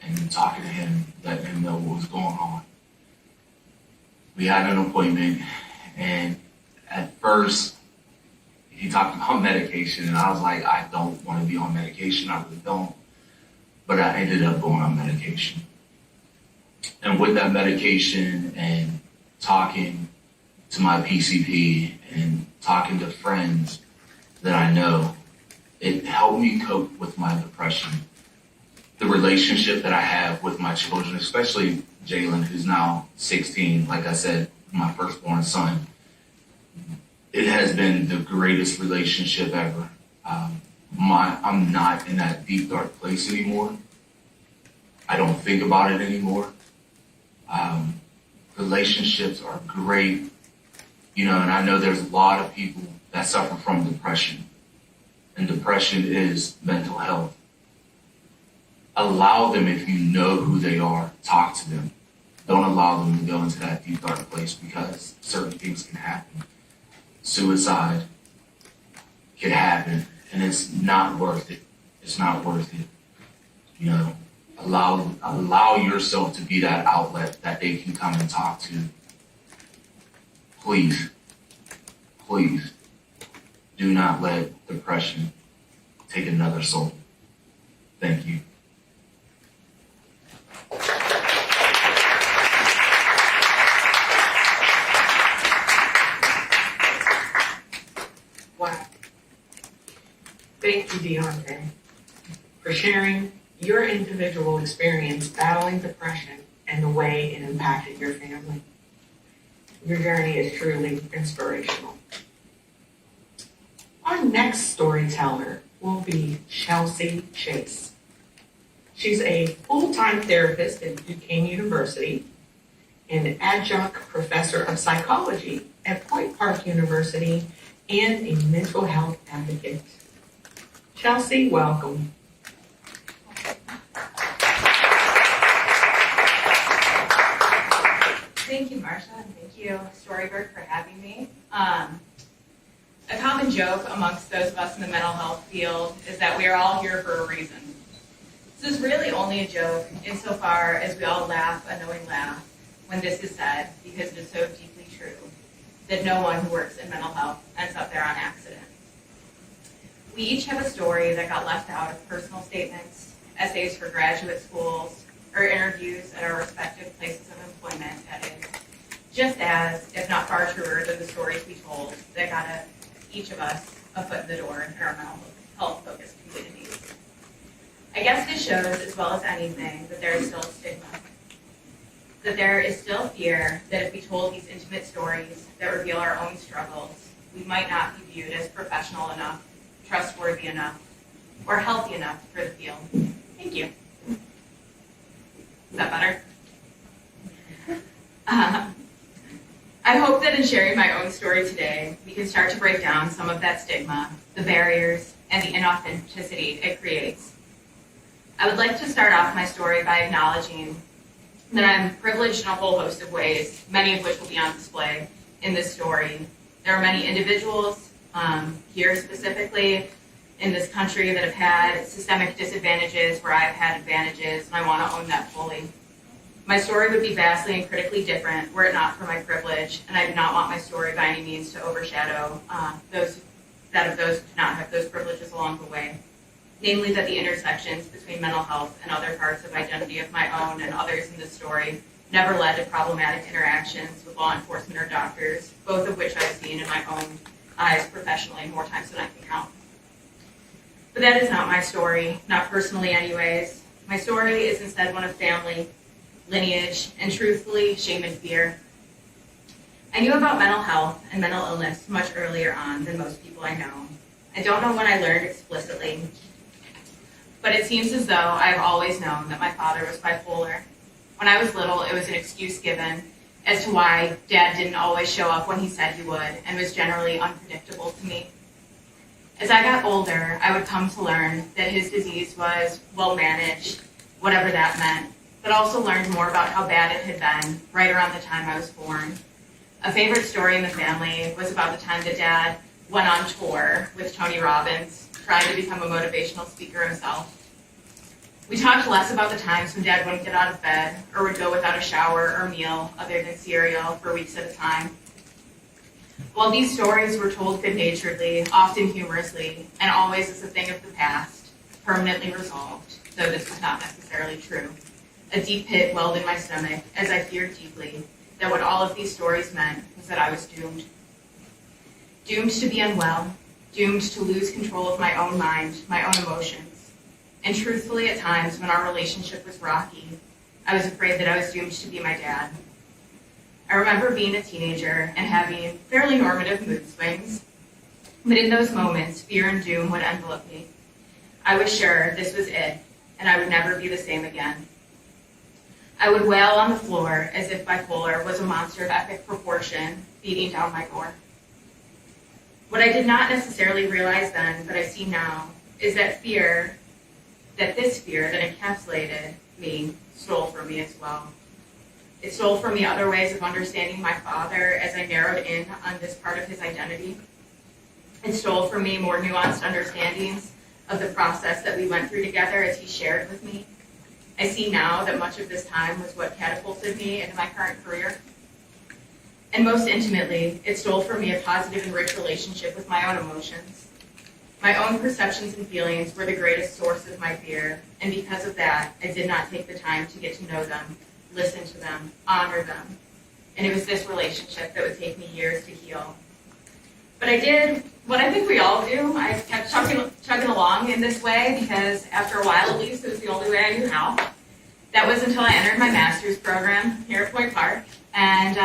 [SPEAKER 6] and talking to him, letting him know what was going on. We had an appointment, and at first, he talked about medication, and I was like, I don't want to be on medication, I really don't. But I ended up going on medication. And with that medication and talking to my PCP and talking to friends that I know, it helped me cope with my depression. The relationship that I have with my children, especially Jalen, who's now 16, like I said, my firstborn son, it has been the greatest relationship ever. I'm not in that deep, dark place anymore. I don't think about it anymore. Relationships are great, and I know there's a lot of people that suffer from depression, and depression is mental health. Allow them, if you know who they are, talk to them. Don't allow them to go into that deep, dark place, because certain things can happen. Suicide can happen, and it's not worth it. It's not worth it. Allow yourself to be that outlet that they can come and talk to. Please, please, do not let depression take another soul. Thank you.
[SPEAKER 1] Wow. Thank you, Deonte, for sharing your individual experience battling depression and the way it impacted your family. Your journey is truly inspirational. Our next storyteller will be Chelsea Chase. She's a full-time therapist at Duquesne University, an adjunct professor of psychology at Point Park University, and a mental health advocate. Chelsea, welcome.
[SPEAKER 7] Thank you, Marcia, and thank you, Storyburgh, for having me. A common joke amongst those of us in the mental health field is that we are all here for a reason. This is really only a joke insofar as we all laugh a knowing laugh when this is said, because it is so deeply true that no one who works in mental health ends up there on accident. We each have a story that got left out of personal statements, essays for graduate schools, or interviews at our respective places of employment that is just as, if not far truer than the stories we told that got each of us a foot in the door in our mental health focused communities. I guess this shows, as well as anything, that there is still a stigma. That there is still fear that if we told these intimate stories that reveal our own struggles, we might not be viewed as professional enough, trustworthy enough, or healthy enough for the field. Thank you. Is that better? I hope that in sharing my own story today, we can start to break down some of that stigma, the barriers, and the inauthenticity it creates. I would like to start off my story by acknowledging that I'm privileged in a whole host of ways, many of which will be on display in this story. There are many individuals here specifically in this country that have had systemic disadvantages where I've had advantages, and I want to own that fully. My story would be vastly and critically different were it not for my privilege, and I do not want my story by any means to overshadow that of those who do not have those privileges along the way. Namely, that the intersections between mental health and other parts of identity of my own and others in this story never led to problematic interactions with law enforcement or doctors, both of which I've seen in my own eyes professionally more times than I can count. But that is not my story, not personally anyways. My story is instead one of family, lineage, and truthfully, shame and fear. I knew about mental health and mental illness much earlier on than most people I know. I don't know when I learned explicitly, but it seems as though I've always known that my father was bipolar. When I was little, it was an excuse given as to why Dad didn't always show up when he said he would and was generally unpredictable to me. As I got older, I would come to learn that his disease was well managed, whatever that meant, but also learned more about how bad it had been right around the time I was born. A favorite story in the family was about the time that Dad went on tour with Tony Robbins, trying to become a motivational speaker himself. We talked less about the times when Dad wouldn't get out of bed or would go without a shower or meal other than cereal for weeks at a time. While these stories were told good-naturedly, often humorously, and always as a thing of the past, permanently resolved, though this was not necessarily true, a deep pit welled in my stomach as I feared deeply that what all of these stories meant was that I was doomed. Doomed to be unwell, doomed to lose control of my own mind, my own emotions. And truthfully, at times when our relationship was rocky, I was afraid that I was doomed to be my dad. I remember being a teenager and having fairly normative mood swings, but in those moments, fear and doom would envelop me. I was sure this was it, and I would never be the same again. I would wail on the floor as if bipolar was a monster of epic proportion beating down my door. What I did not necessarily realize then, but I see now, is that this fear that encapsulated me stole from me as well. It stole from me other ways of understanding my father as I narrowed in on this part of his identity. It stole from me more nuanced understandings of the process that we went through together as he shared with me. I see now that much of this time was what catapulted me into my current career. And most intimately, it stole from me a positive and rich relationship with my own emotions. My own perceptions and feelings were the greatest source of my fear, and because of that, I did not take the time to get to know them, listen to them, honor them. And it was this relationship that would take me years to heal. But I did what I think we all do. I kept chugging along in this way because after a while, at least, it was the only way I knew how. That was until I entered my master's program here at Point Park and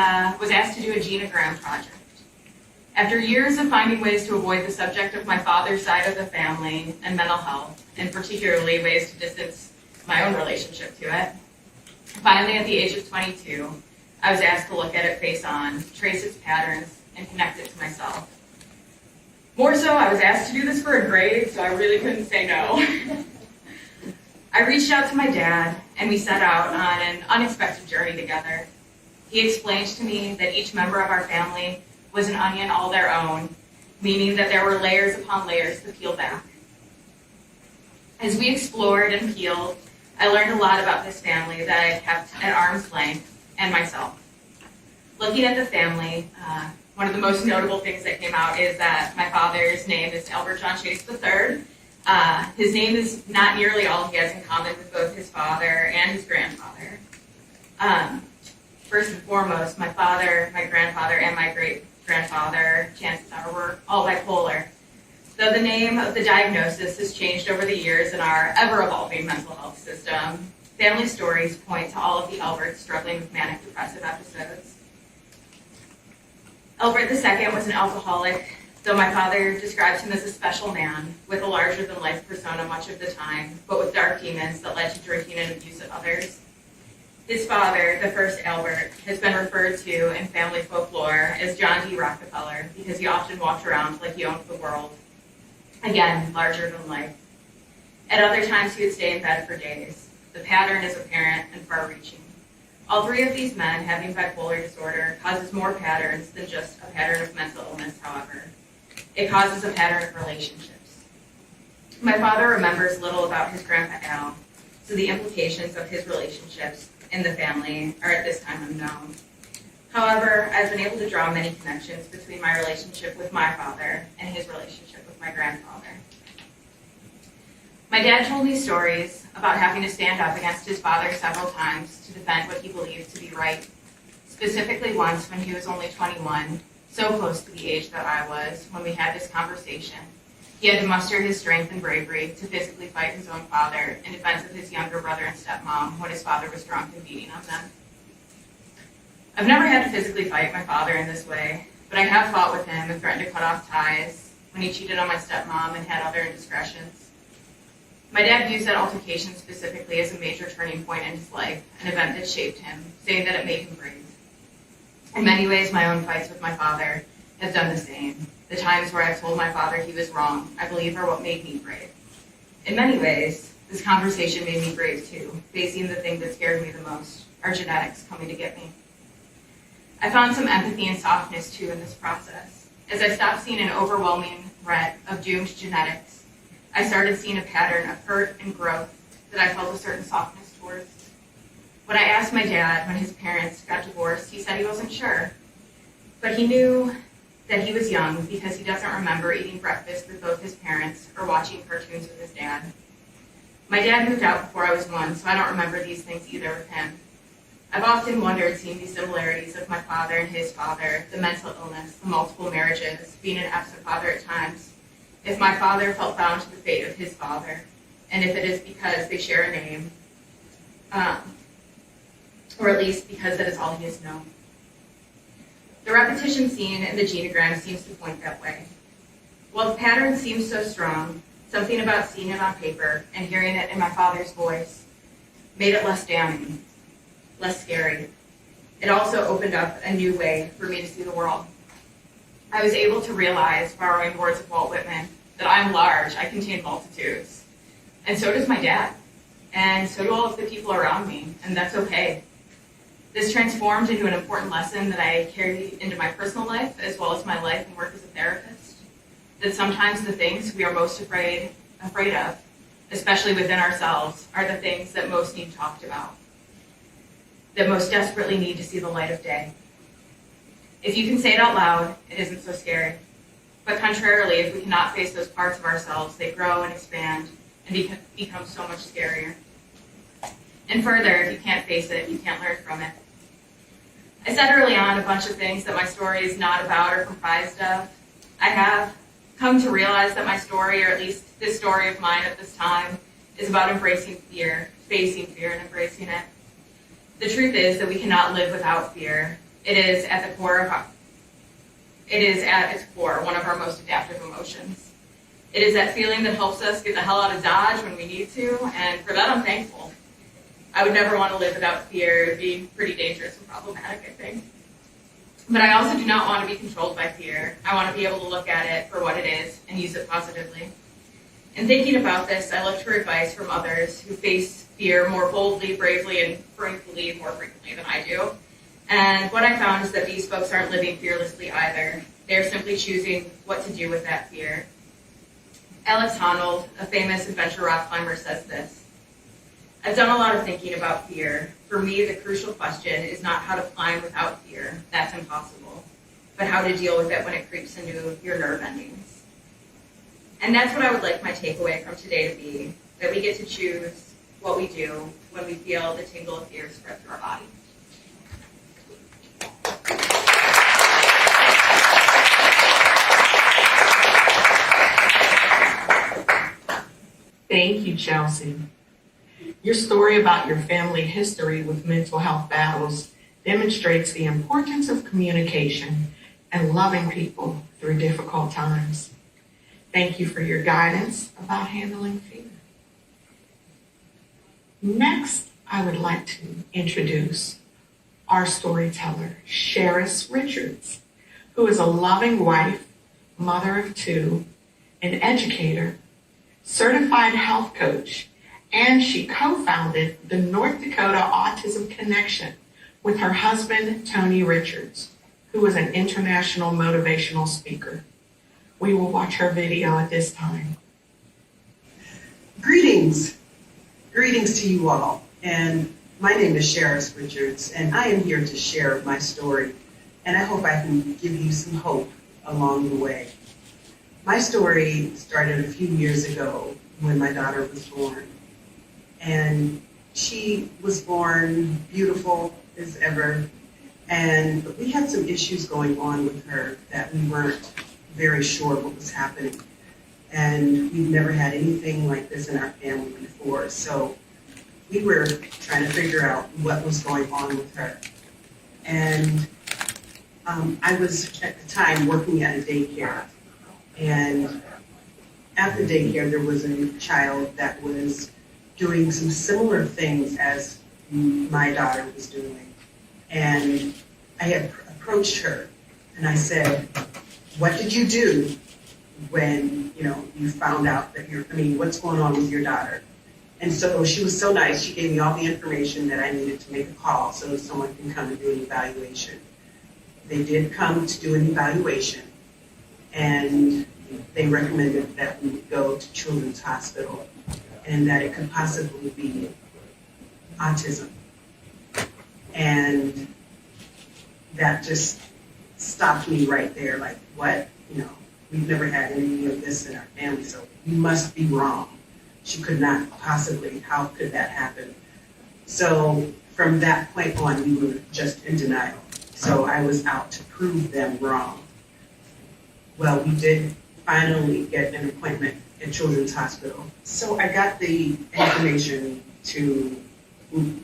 [SPEAKER 7] was asked to do a genogram project. After years of finding ways to avoid the subject of my father's side of the family and mental health, and particularly ways to distance my own relationship to it, finally at the age of 22, I was asked to look at it face on, trace its patterns, and connect it to myself. More so, I was asked to do this for a grade, so I really couldn't say no. I reached out to my dad, and we set out on an unexpected journey together. He explained to me that each member of our family was an onion all their own, meaning that there were layers upon layers to peel back. As we explored and peeled, I learned a lot about this family that I kept at arm's length and myself. Looking at the family, one of the most notable things that came out is that my father's name is Albert John Chase III. His name is not nearly all he has in common with both his father and his grandfather. First and foremost, my father, my grandfather, and my great-grandfather, chances are, were all bipolar. Though the name of the diagnosis has changed over the years in our ever-evolving mental health system, family stories point to all of the Alberts struggling with manic depressive episodes. Albert II was an alcoholic, though my father described him as a special man with a larger-than-life persona much of the time, but with dark demons that led to drinking and abuse of others. His father, the first Albert, has been referred to in family folklore as John D. Rockefeller because he often walked around like he owned the world. Again, larger than life. At other times, he would stay in bed for days. The pattern is apparent and far-reaching. All three of these men having bipolar disorder causes more patterns than just a pattern of mental illness, however. It causes a pattern of relationships. My father remembers little about his grandpa Al, so the implications of his relationships in the family are at this time unknown. However, I've been able to draw many connections between my relationship with my father and his relationship with my grandfather. My dad told me stories about having to stand up against his father several times to defend what he believed to be right. Specifically once when he was only 21, so close to the age that I was when we had this conversation. He had to muster his strength and bravery to physically fight his own father in defense of his younger brother and stepmom when his father was drunk and beating on them. I've never had to physically fight my father in this way, but I have fought with him and threatened to cut off ties when he cheated on my stepmom and had other indiscretions. My dad views that altercation specifically as a major turning point in his life, an event that shaped him, saying that it made him brave. In many ways, my own fights with my father have done the same. The times where I've told my father he was wrong, I believe, are what made me brave. In many ways, this conversation made me brave too, facing the thing that scared me the most, our genetics coming to get me. I found some empathy and softness too in this process. As I stopped seeing an overwhelming threat of doomed genetics, I started seeing a pattern of hurt and growth that I felt a certain softness towards. When I asked my dad when his parents got divorced, he said he wasn't sure. But he knew that he was young because he doesn't remember eating breakfast with both his parents or watching cartoons with his dad. My dad moved out before I was 1, so I don't remember these things either with him. I've often wondered, seeing these similarities of my father and his father, the mental illness, the multiple marriages, being an absent father at times, if my father felt bound to the fate of his father, and if it is because they share a name, or at least because that is all he has known. The repetition seen in the genogram seems to point that way. While the pattern seems so strong, something about seeing it on paper and hearing it in my father's voice made it less damning, less scary. It also opened up a new way for me to see the world. I was able to realize, borrowing words of Walt Whitman, that I am large, I contain multitudes. And so does my dad. And so do all of the people around me, and that's okay. This transformed into an important lesson that I carry into my personal life, as well as my life and work as a therapist. That sometimes the things we are most afraid of, especially within ourselves, are the things that most need talked about, that most desperately need to see the light of day. If you can say it out loud, it isn't so scary. But contrarily, if we cannot face those parts of ourselves, they grow and expand and become so much scarier. And further, if you can't face it, you can't learn from it. I said early on a bunch of things that my story is not about or comprised of. I have come to realize that my story, or at least this story of mine at this time, is about embracing fear, facing fear and embracing it. The truth is that we cannot live without fear. It is at its core one of our most adaptive emotions. It is that feeling that helps us get the hell out of Dodge when we need to, and for that I'm thankful. I would never want to live without fear. It would be pretty dangerous and problematic, I think. But I also do not want to be controlled by fear. I want to be able to look at it for what it is and use it positively. In thinking about this, I looked for advice from others who face fear more boldly, bravely, and frankly more frequently than I do. And what I found is that these folks aren't living fearlessly either. They're simply choosing what to do with that fear. Alex Honnold, a famous adventure rock climber, says this: I've done a lot of thinking about fear. For me, the crucial question is not how to climb without fear. That's impossible. But how to deal with it when it creeps into your nerve endings. And that's what I would like my takeaway from today to be, that we get to choose what we do when we feel the tingle of fear spread through our body.
[SPEAKER 1] Thank you, Chelsea. Your story about your family history with mental health battles demonstrates the importance of communication and loving people through difficult times. Thank you for your guidance about handling fear. Next, I would like to introduce our storyteller, Sheris Richards, who is a loving wife, mother of two, an educator, certified health coach, and she co-founded the North Dakota Autism Connection with her husband, Tony Richards, who is an international motivational speaker. We will watch her video at this time.
[SPEAKER 8] Greetings. Greetings to you all. And my name is Sheris Richards, and I am here to share my story. And I hope I can give you some hope along the way. My story started a few years ago when my daughter was born. And she was born beautiful as ever. And we had some issues going on with her that we weren't very sure what was happening. And we've never had anything like this in our family before. So we were trying to figure out what was going on with her. And I was at the time working at a daycare. And at the daycare, there was a child that was doing some similar things as my daughter was doing. And I had approached her and I said, what did you do when, you found out that what's going on with your daughter? And so she was so nice. She gave me all the information that I needed to make a call so that someone can come and do an evaluation. They did come to do an evaluation, and they recommended that we would go to Children's Hospital and that it could possibly be autism. And that just stopped me right there, like, what? We've never had any of this in our family, so we must be wrong. She could not possibly, how could that happen? So from that point on, we were just in denial. So I was out to prove them wrong. Well, we did finally get an appointment at Children's Hospital. So I got the information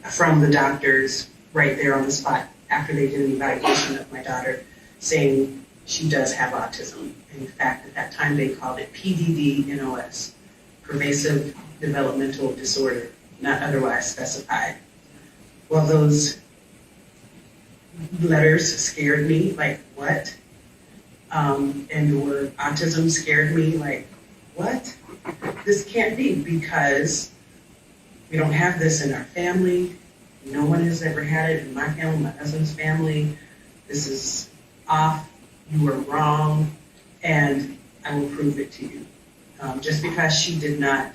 [SPEAKER 8] from the doctors right there on the spot after they did an evaluation of my daughter, saying she does have autism. In fact, at that time they called it PDD-NOS, Pervasive Developmental Disorder, not otherwise specified. Well, those letters scared me, like, what? And the word autism scared me, like, what? This can't be, because we don't have this in our family. No one has ever had it in my family, my husband's family. This is off. You are wrong, and I will prove it to you. Just because she did not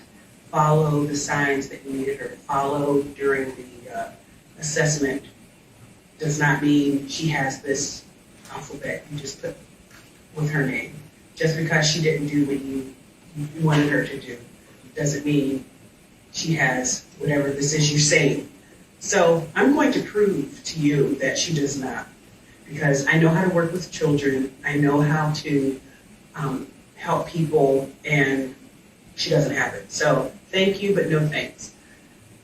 [SPEAKER 8] follow the signs that you needed her to follow during the assessment does not mean she has this alphabet you just put with her name. Just because she didn't do what you wanted her to do doesn't mean she has whatever this is you're saying. So I'm going to prove to you that she does not, because I know how to work with children. I know how to help people, and she doesn't have it. So thank you, but no thanks.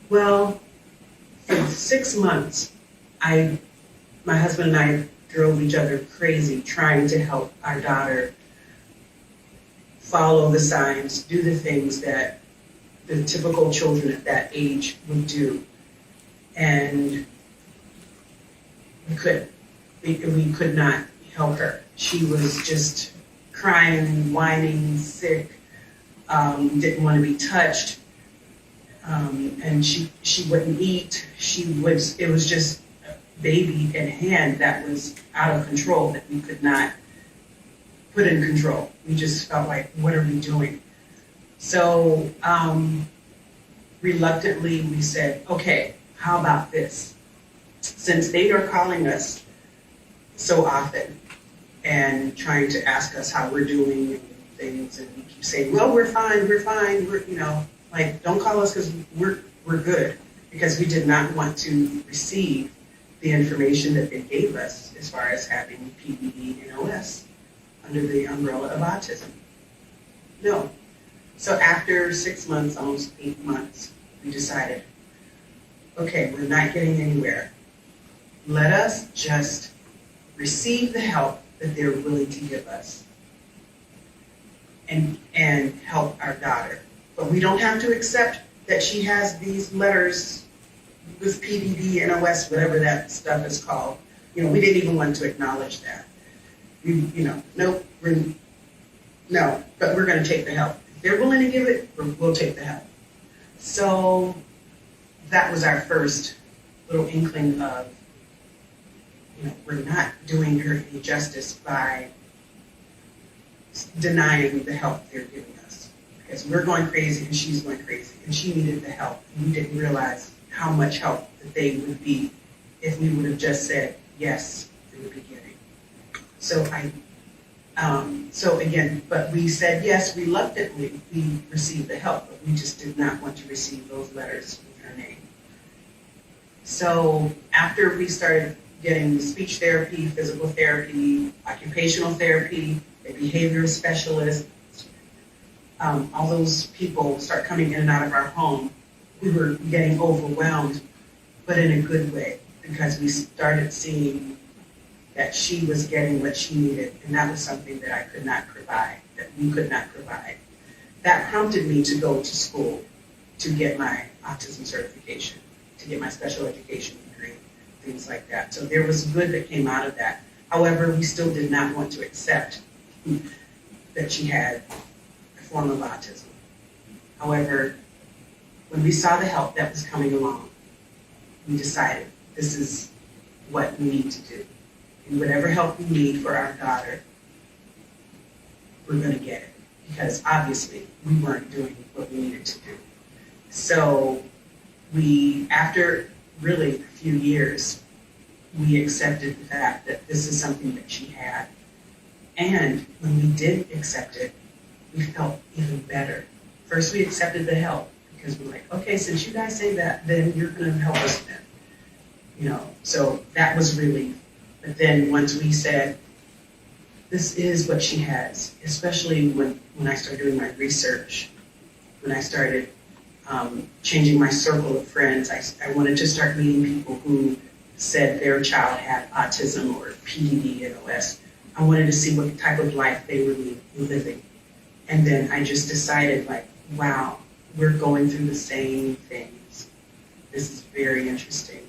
[SPEAKER 8] Well, for 6 months, my husband and I drove each other crazy trying to help our daughter follow the signs, do the things that the typical children at that age would do. And we couldn't. We could not help her. She was just crying, whining, sick, didn't want to be touched, and she wouldn't eat. It was just a baby in hand that was out of control, that we could not put in control. We just felt like, what are we doing? So reluctantly we said, okay, how about this? Since they are calling us so often and trying to ask us how we're doing and things, and we keep saying, well, we're fine, don't call us because we're good, because we did not want to receive the information that they gave us as far as having PDD-NOS under the umbrella of autism. No. So after 6 months, almost 8 months, we decided, okay, we're not getting anywhere. Let us just receive the help that they're willing to give us and help our daughter. But we don't have to accept that she has these letters with PDD, NOS, whatever that stuff is called. We didn't even want to acknowledge that. Nope, no, but we're going to take the help. If they're willing to give it, we'll take the help. So that was our first little inkling of, we're not doing her any justice by denying the help they're giving us. Because we're going crazy and she's going crazy and she needed the help. And we didn't realize how much help that they would be if we would have just said yes in the beginning. But we said yes reluctantly. We received the help, but we just did not want to receive those letters with her name. So after we started getting speech therapy, physical therapy, occupational therapy, a behavior specialist, all those people start coming in and out of our home, we were getting overwhelmed, but in a good way, because we started seeing that she was getting what she needed, and that was something that I could not provide, that we could not provide. That prompted me to go to school to get my autism certification, to get my special education degree, things like that. So there was good that came out of that. However, we still did not want to accept that she had a form of autism. However, when we saw the help that was coming along, we decided this is what we need to do. And whatever help we need for our daughter, we're going to get it. Because obviously, we weren't doing what we needed to do. So after really a few years, we accepted the fact that this is something that she had. And when we did accept it, we felt even better. First, we accepted the help because we're like, okay, since you guys say that, then you're going to help us then. So that was relief. But then once we said, this is what she has, especially when I started doing my research, when I started changing my circle of friends, I wanted to start meeting people who said their child had autism or PDD, NOS. I wanted to see what type of life they were living. And then I just decided, wow, we're going through the same things. This is very interesting.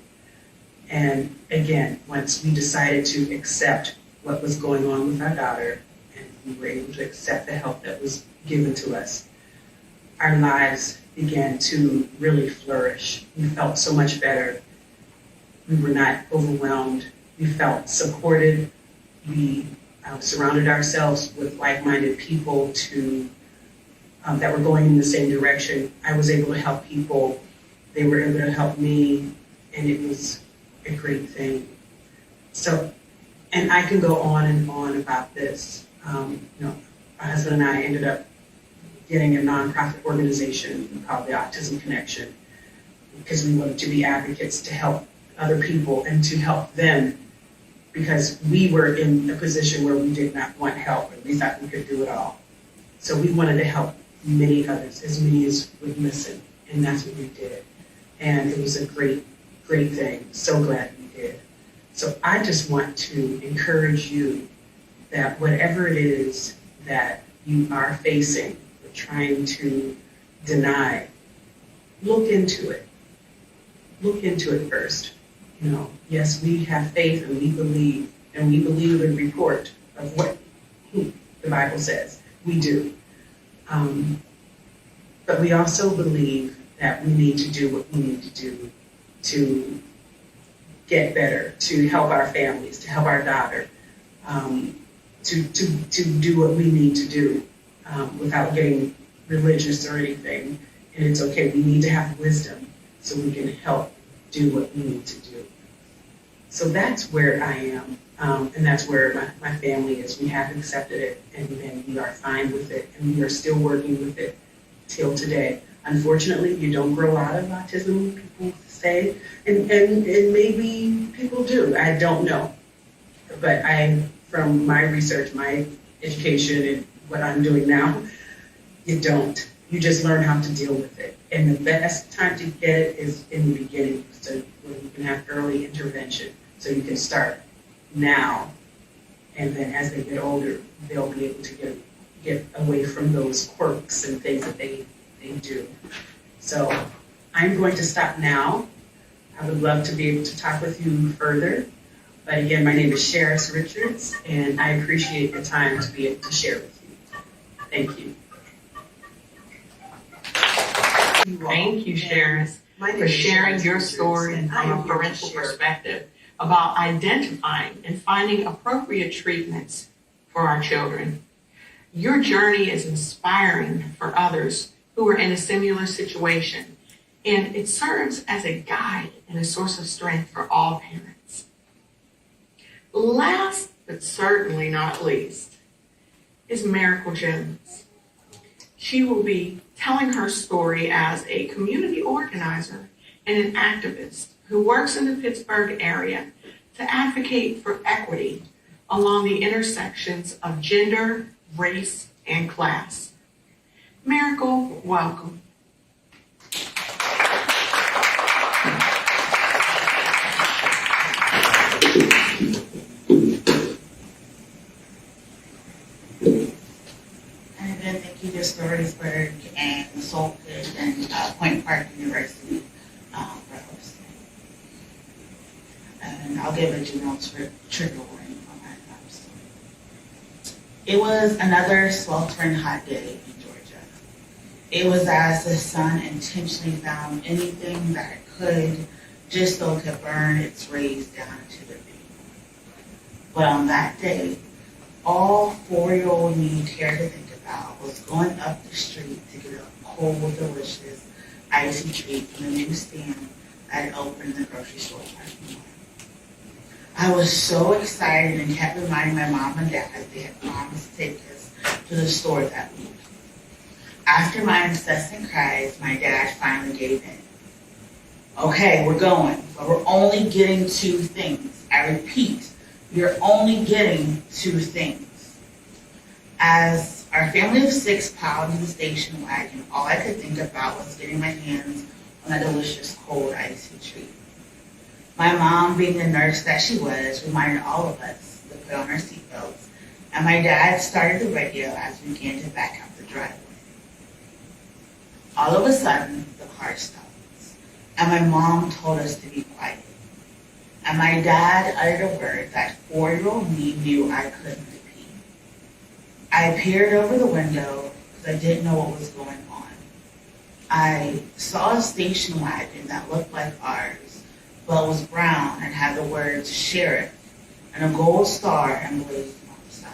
[SPEAKER 8] And again, once we decided to accept what was going on with our daughter, and we were able to accept the help that was given to us, our lives began to really flourish. We felt so much better. We were not overwhelmed. We felt supported. We surrounded ourselves with like-minded people that were going in the same direction. I was able to help people. They were able to help me, and it was a great thing. So, and I can go on and on about this. My husband and I ended up getting a nonprofit organization called the Autism Connection because we wanted to be advocates to help other people and to help them because we were in a position where we did not want help and we thought we could do it all. So we wanted to help many others, as many as would listen, and that's what we did. And it was a great, great thing. So glad we did. So I just want to encourage you that whatever it is that you are facing or trying to deny, look into it. Look into it first. Yes, we have faith and we believe the report of what the Bible says. We do. But we also believe that we need to do what we need to do to get better, to help our families, to help our daughter, to do what we need to do without getting religious or anything. And it's okay, we need to have wisdom so we can help do what we need to do. So that's where I am, and that's where my family is. We have accepted it, and we are fine with it, and we are still working with it till today. Unfortunately, you don't grow out of autism, people say, and maybe people do, I don't know. But from my research, my education, and what I'm doing now, you don't. You just learn how to deal with it. And the best time to get it is in the beginning, so when you can have early intervention. So you can start now, and then as they get older, they'll be able to get away from those quirks and things that they do. So I'm going to stop now. I would love to be able to talk with you further. But again, my name is Sheris Richards, and I appreciate the time to be able to share with you. Thank you.
[SPEAKER 1] Thank you, Sheris, for sharing your story from a parental perspective about identifying and finding appropriate treatments for our children. Your journey is inspiring for others who are in a similar situation, and it serves as a guide and a source of strength for all parents. Last but certainly not least is Miracle Jones. She will be telling her story as a community organizer and an activist who works in the Pittsburgh area to advocate for equity along the intersections of gender, race, and class. Miracle, welcome.
[SPEAKER 9] And again, thank you to Storyburgh and Soul Pitt and Point Park University for hosting. And I'll give a general trigger warning on my story. It was another sweltering hot day in Georgia. It was as the sun intentionally found anything that it could just so it could burn its rays down into the beam. But on that day, all 4-year-old me cared to think about was going up the street to get a cold, delicious, icy treat from the new stand that had opened in the grocery store parking lot. I was so excited and kept reminding my mom and dad they had promised to take us to the store that week. After my incessant cries, my dad finally gave in. Okay, we're going, but we're only getting 2 things. I repeat, you're only getting 2 things. As our family of 6 piled into the station wagon, all I could think about was getting my hands on a delicious cold icy treat. My mom, being the nurse that she was, reminded all of us to put on our seatbelts, and my dad started the radio as we began to back up the driveway. All of a sudden, the car stopped, and my mom told us to be quiet. And my dad uttered a word that 4-year-old me knew I couldn't repeat. I peered over the window because I didn't know what was going on. I saw a station wagon that looked like ours, but was brown and had the words sheriff and a gold star emblazoned on the side.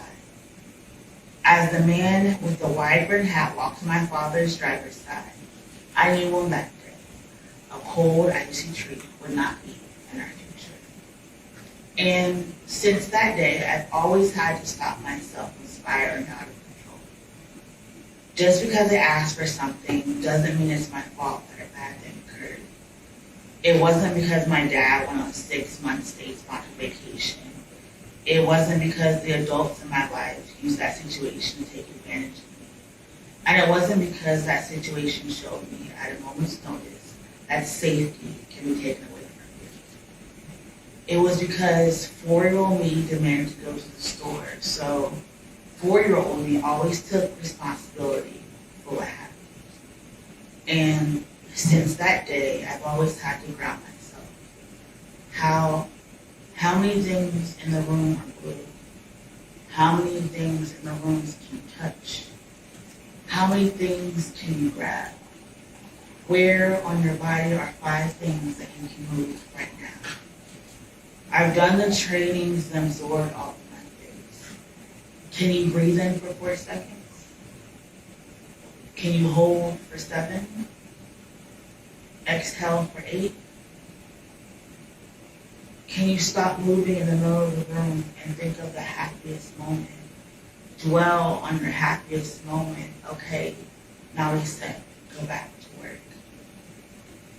[SPEAKER 9] As the man with the wide-brimmed hat walked to my father's driver's side, I knew on that day a cold, icy treat would not be in our future. And since that day, I've always had to stop myself from spiraling out of control. Just because I asked for something doesn't mean it's my fault that a bad thing occurred. It wasn't because my dad went on a 6-month state-sponsored vacation. It wasn't because the adults in my life used that situation to take advantage of me. And it wasn't because that situation showed me at a moment's notice that safety can be taken away from you. It was because 4-year-old me demanded to go to the store, so 4-year-old me always took responsibility for what happened. And since that day, I've always had to ground myself. How many things in the room are blue? How many things in the rooms can you touch? How many things can you grab? Where on your body are 5 things that you can move right now? I've done the trainings and absorbed all of my things. Can you breathe in for 4 seconds? Can you hold for 7? Exhale for 8? Can you stop moving in the middle of the room and think of the happiest moment? Dwell on your happiest moment. Okay, now reset. Go back to work.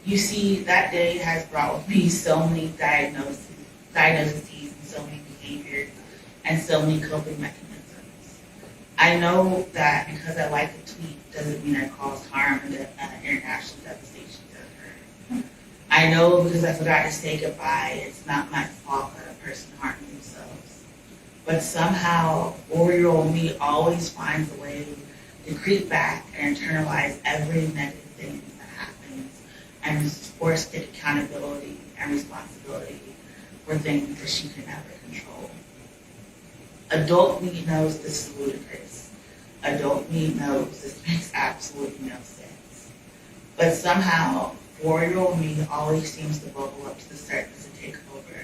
[SPEAKER 9] You see, that day has brought with me so many diagnoses and so many behaviors and so many coping mechanisms. I know that because I like to tweet doesn't mean I caused harm and international devastation to her. I know because I forgot to say goodbye, it's not my fault that a person harmed themselves. But somehow, 4-year-old me always finds a way to creep back and internalize every negative thing that happens and is forced to take accountability and responsibility for things that she can never control. Adult me knows this is ludicrous. Adult me knows this makes absolutely no sense. But somehow, 4-year-old me always seems to bubble up to the surface and take over.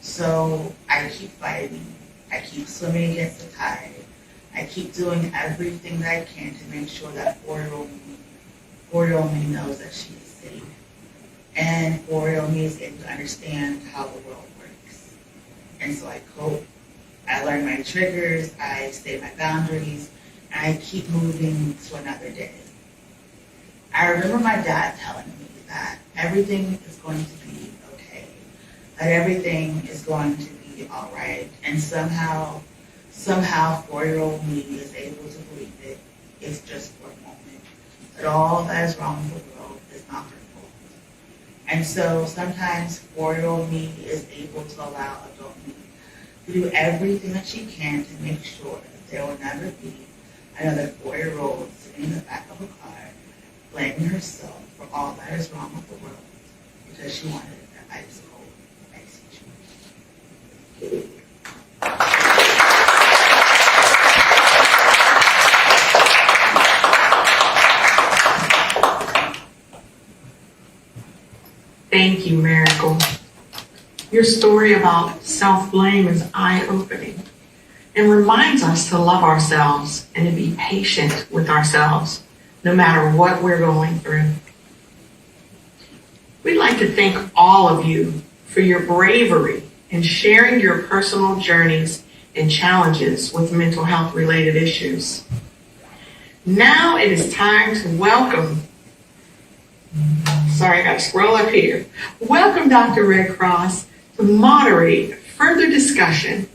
[SPEAKER 9] So I keep fighting. I keep swimming against the tide. I keep doing everything that I can to make sure that 4-year-old me knows that she is safe. And 4-year-old me is able to understand how the world works. And so I cope. I learn my triggers, I state my boundaries, and I keep moving to another day. I remember my dad telling me that everything is going to be okay, that everything is going to be all right, and somehow 4-year-old me is able to believe it. It's just for a moment. That all that is wrong with the world is not her fault. And so sometimes 4-year-old me is able to allow adult me to do everything that she can to make sure that there will never be another 4-year-old sitting in the back of a car blaming herself for all that is wrong with the world because she wanted an ice cold icy treat.
[SPEAKER 1] Thank you, Miracle. Your story about self-blame is eye-opening and reminds us to love ourselves and to be patient with ourselves, no matter what we're going through. We'd like to thank all of you for your bravery in sharing your personal journeys and challenges with mental health related issues. Now it is time to welcome, I got to scroll up here. Welcome Dr. Red Cross to moderate further discussion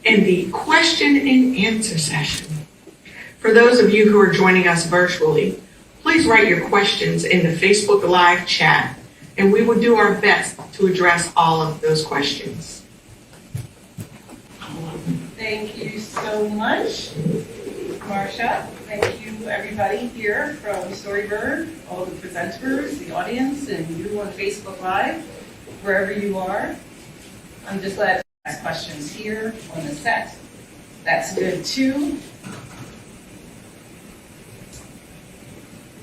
[SPEAKER 1] in the question and answer session. For those of you who are joining us virtually, please write your questions in the Facebook Live chat, and we will do our best to address all of those questions.
[SPEAKER 10] Thank you so much, Marsha. Thank you, everybody here from Storyburgh, all the presenters, the audience, and you on Facebook Live, wherever you are. I'm just glad to ask questions here on the set. That's good too.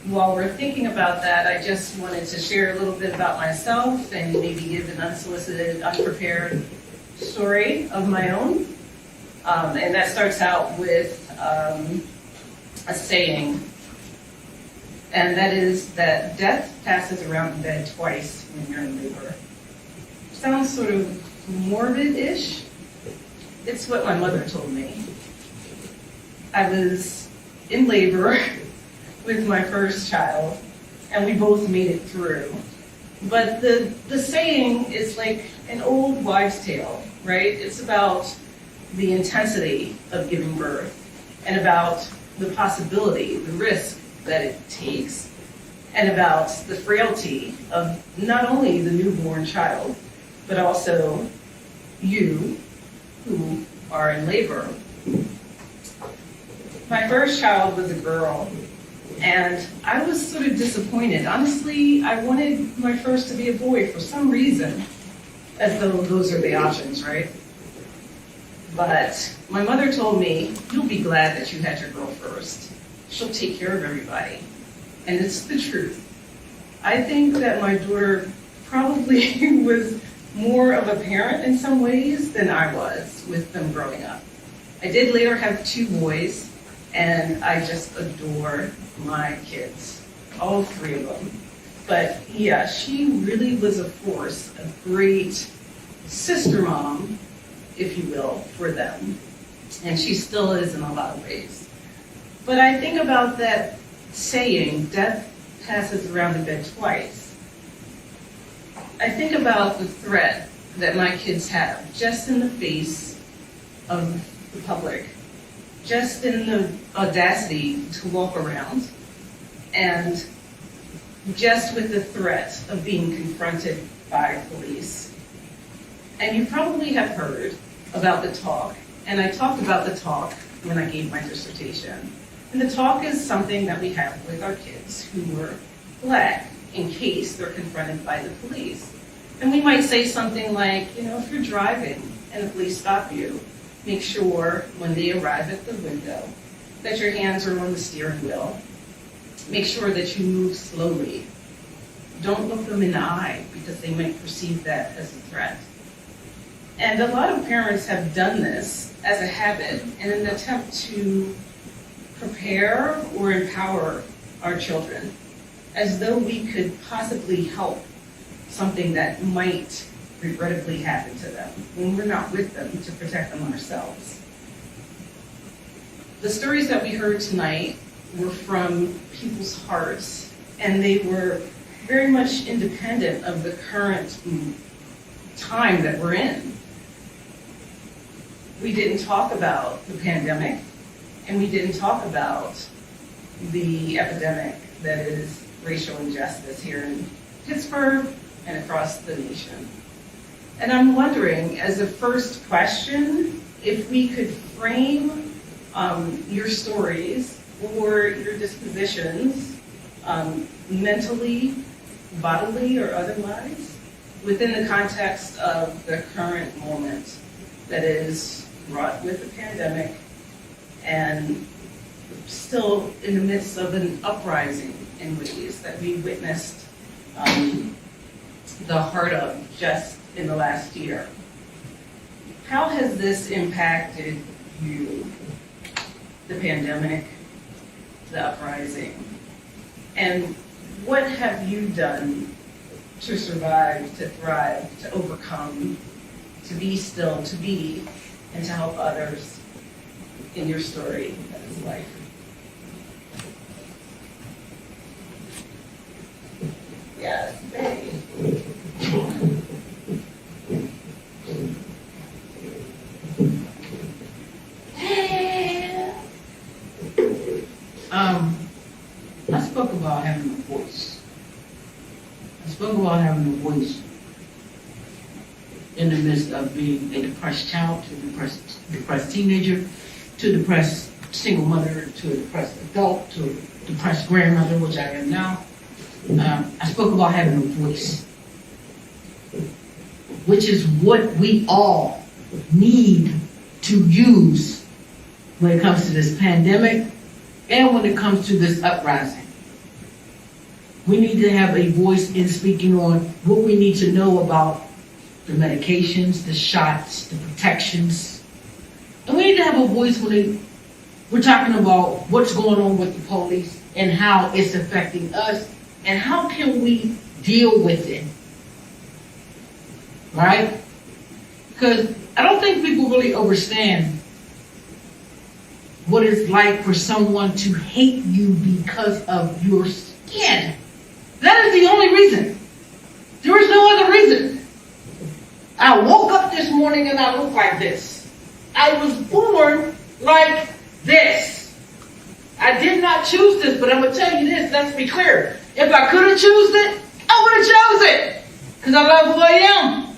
[SPEAKER 10] While we're thinking about that, I just wanted to share a little bit about myself and maybe give an unsolicited, unprepared story of my own. And that starts out with a saying, and that is that death passes around the bed twice when you're in labor. Sounds sort of morbid-ish. It's what my mother told me. I was in labor with my first child, and we both made it through. But the saying is like an old wives' tale, right? It's about the intensity of giving birth and about the possibility, the risk that it takes, and about the frailty of not only the newborn child, but also you who are in labor. My first child was a girl, and I was sort of disappointed. Honestly, I wanted my first to be a boy for some reason, as though those are the options, right? But my mother told me, you'll be glad that you had your girl first. She'll take care of everybody. And it's the truth. I think that my daughter probably was more of a parent in some ways than I was with them growing up. I did later have 2 boys, and I just adore my kids, all 3 of them. But yeah, she really was a force, a great sister mom, if you will, for them. And she still is in a lot of ways. But I think about that saying, death passes around the bed twice. I think about the threat that my kids have just in the face of the public, just in the audacity to walk around and just with the threat of being confronted by police. And you probably have heard about the talk, and I talked about the talk when I gave my dissertation. And the talk is something that we have with our kids who were Black in case they're confronted by the police. And we might say something like, if you're driving and the police stop you, make sure when they arrive at the window that your hands are on the steering wheel. Make sure that you move slowly. Don't look them in the eye because they might perceive that as a threat. And a lot of parents have done this as a habit in an attempt to prepare or empower our children as though we could possibly help something that might regrettably happen to them when we're not with them to protect them ourselves. The stories that we heard tonight were from people's hearts, and they were very much independent of the current time that we're in. We didn't talk about the pandemic, and we didn't talk about the epidemic that is racial injustice here in Pittsburgh and across the nation. And I'm wondering, as a first question, if we could frame your stories or your dispositions, mentally, bodily, or otherwise, within the context of the current moment that is wrought with the pandemic and still in the midst of an uprising in ways that we witnessed the heart of just in the last year. How has this impacted you, the pandemic, the uprising, and what have you done to survive, to thrive, to overcome, to be still, to be, and to help others in your story that is life? Yes, babe.
[SPEAKER 2] I spoke about having a voice. I spoke about having a voice in the midst of being a depressed child, to a depressed teenager, to a depressed single mother, to a depressed adult, to a depressed grandmother, which I am now. I spoke about having a voice, which is what we all need to use when it comes to this pandemic and when it comes to this uprising. We need to have a voice in speaking on what we need to know about the medications, the shots, the protections. And we need to have a voice when we're talking about what's going on with the police and how it's affecting us and how can we deal with it, right? Because I don't think people really understand what it's like for someone to hate you because of your skin. That is the only reason. There is no other reason. I woke up this morning and I look like this. I was born like this. I did not choose this, but I'm going to tell you this, let's be clear. If I could have chosen it, I would have chose it. Because I love who I am.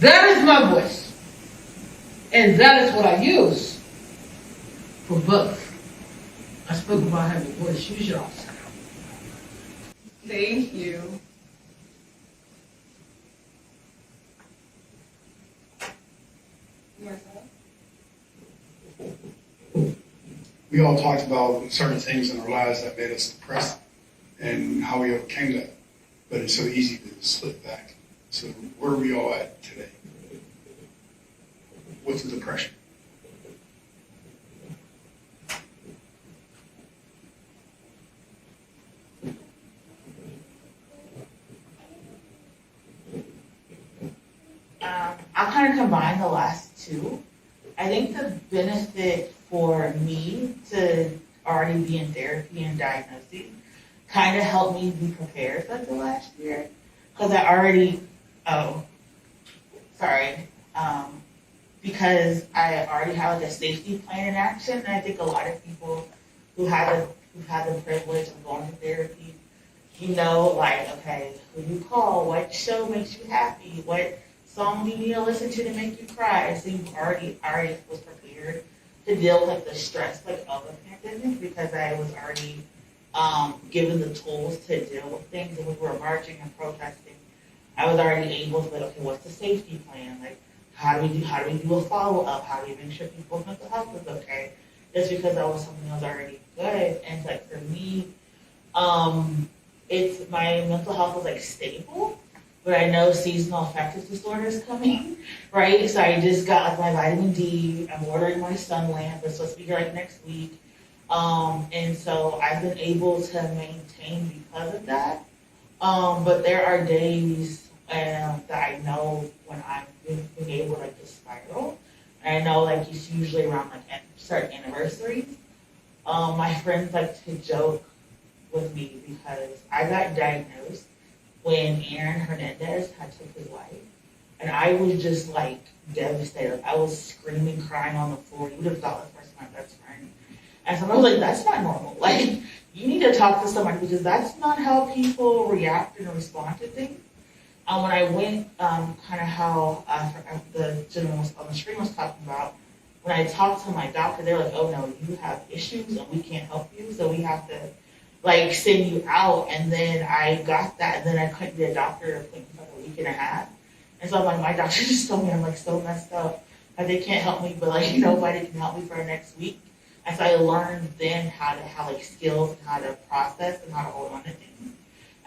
[SPEAKER 2] That is my voice. And that is what I use for both. I spoke about having a voice. Use yours.
[SPEAKER 10] Thank you.
[SPEAKER 11] We all talked about certain things in our lives that made us depressed and how we overcame that. But it's so easy to slip back. So where are we all at today? What's the depression?
[SPEAKER 9] I'll kind of combine the last two. I think the benefit for me to already be in therapy and diagnosing kind of helped me be prepared for the last year. Because I already, because I already have like a safety plan in action. And I think a lot of people who've had the privilege of going to therapy, you know, like, okay, who do you call? What show makes you happy? What song do you need to listen to make you cry? So you already was prepared to deal with like the stress like of a pandemic, because I was already given the tools to deal with things. And when we were marching and protesting, I was already able to be like, okay, what's the safety plan? Like, how do we do a follow-up? How do we make sure people's mental health is okay? Just because that was something that was already good. And it's like, for me, it's my mental health was like stable, but I know seasonal affective disorder is coming, right? So I just got like my vitamin D. I'm ordering my sun lamp. It's supposed to be here like next week. And so I've been able to maintain because of that. But there are days that I know when I'm being able like to spiral. And I know like it's usually around like certain anniversaries. My friends like to joke with me because I got diagnosed when Aaron Hernandez had took his life. And I was just like devastated. I was screaming, crying on the floor. You would have thought that was my best friend. And so I was like, that's not normal. Like, you need to talk to somebody, because that's not how people react and respond to things. When I went, kind of how the gentleman on the screen was talking about, when I talked to my doctor, they're like, oh no, you have issues and we can't help you, so we have to like send you out. And then I got that, and then I couldn't get a doctor appointment for like a week and a half. And so I'm like, my doctor just told me I'm like so messed up. Like, they can't help me, but like nobody can help me for next week. And so I learned then how to have like skills and how to process and how to hold on to things.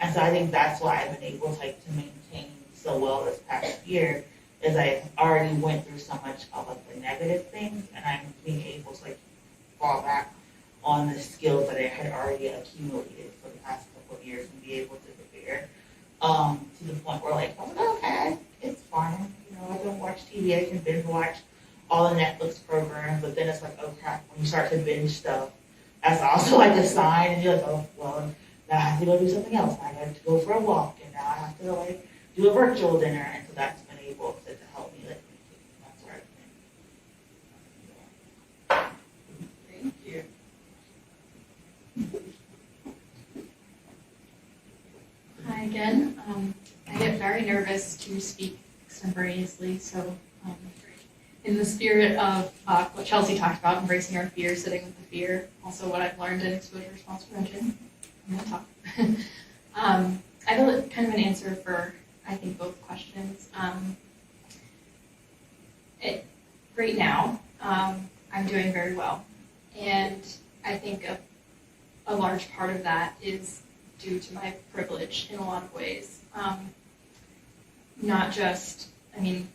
[SPEAKER 9] And so I think that's why I've been able to maintain so well this past year, is I already went through so much of like the negative things, and I'm being able to like fall back on the skills that I had already accumulated for the past couple of years and be able to prepare to the point where like, oh, okay, it's fine. You know, I can watch TV, I can binge watch all the Netflix programs, but then it's like, oh crap, when you start to binge stuff, that's also like a sign, and you're like, oh, well, now I have to go do something else. I have to go for a walk, and now I have to like do a virtual dinner, and so that's been able to help me like that's where I've been.
[SPEAKER 10] Thank you.
[SPEAKER 4] Hi again. I get very nervous to speak extemporaneously, so in the spirit of what Chelsea talked about, embracing our fear, sitting with the fear, also what I've learned in exposure response prevention, I'm going to talk. I have kind of an answer for, I think, both questions. Right now, I'm doing very well, and I think a large part of that is due to my privilege in a lot of ways. Not just, I mean,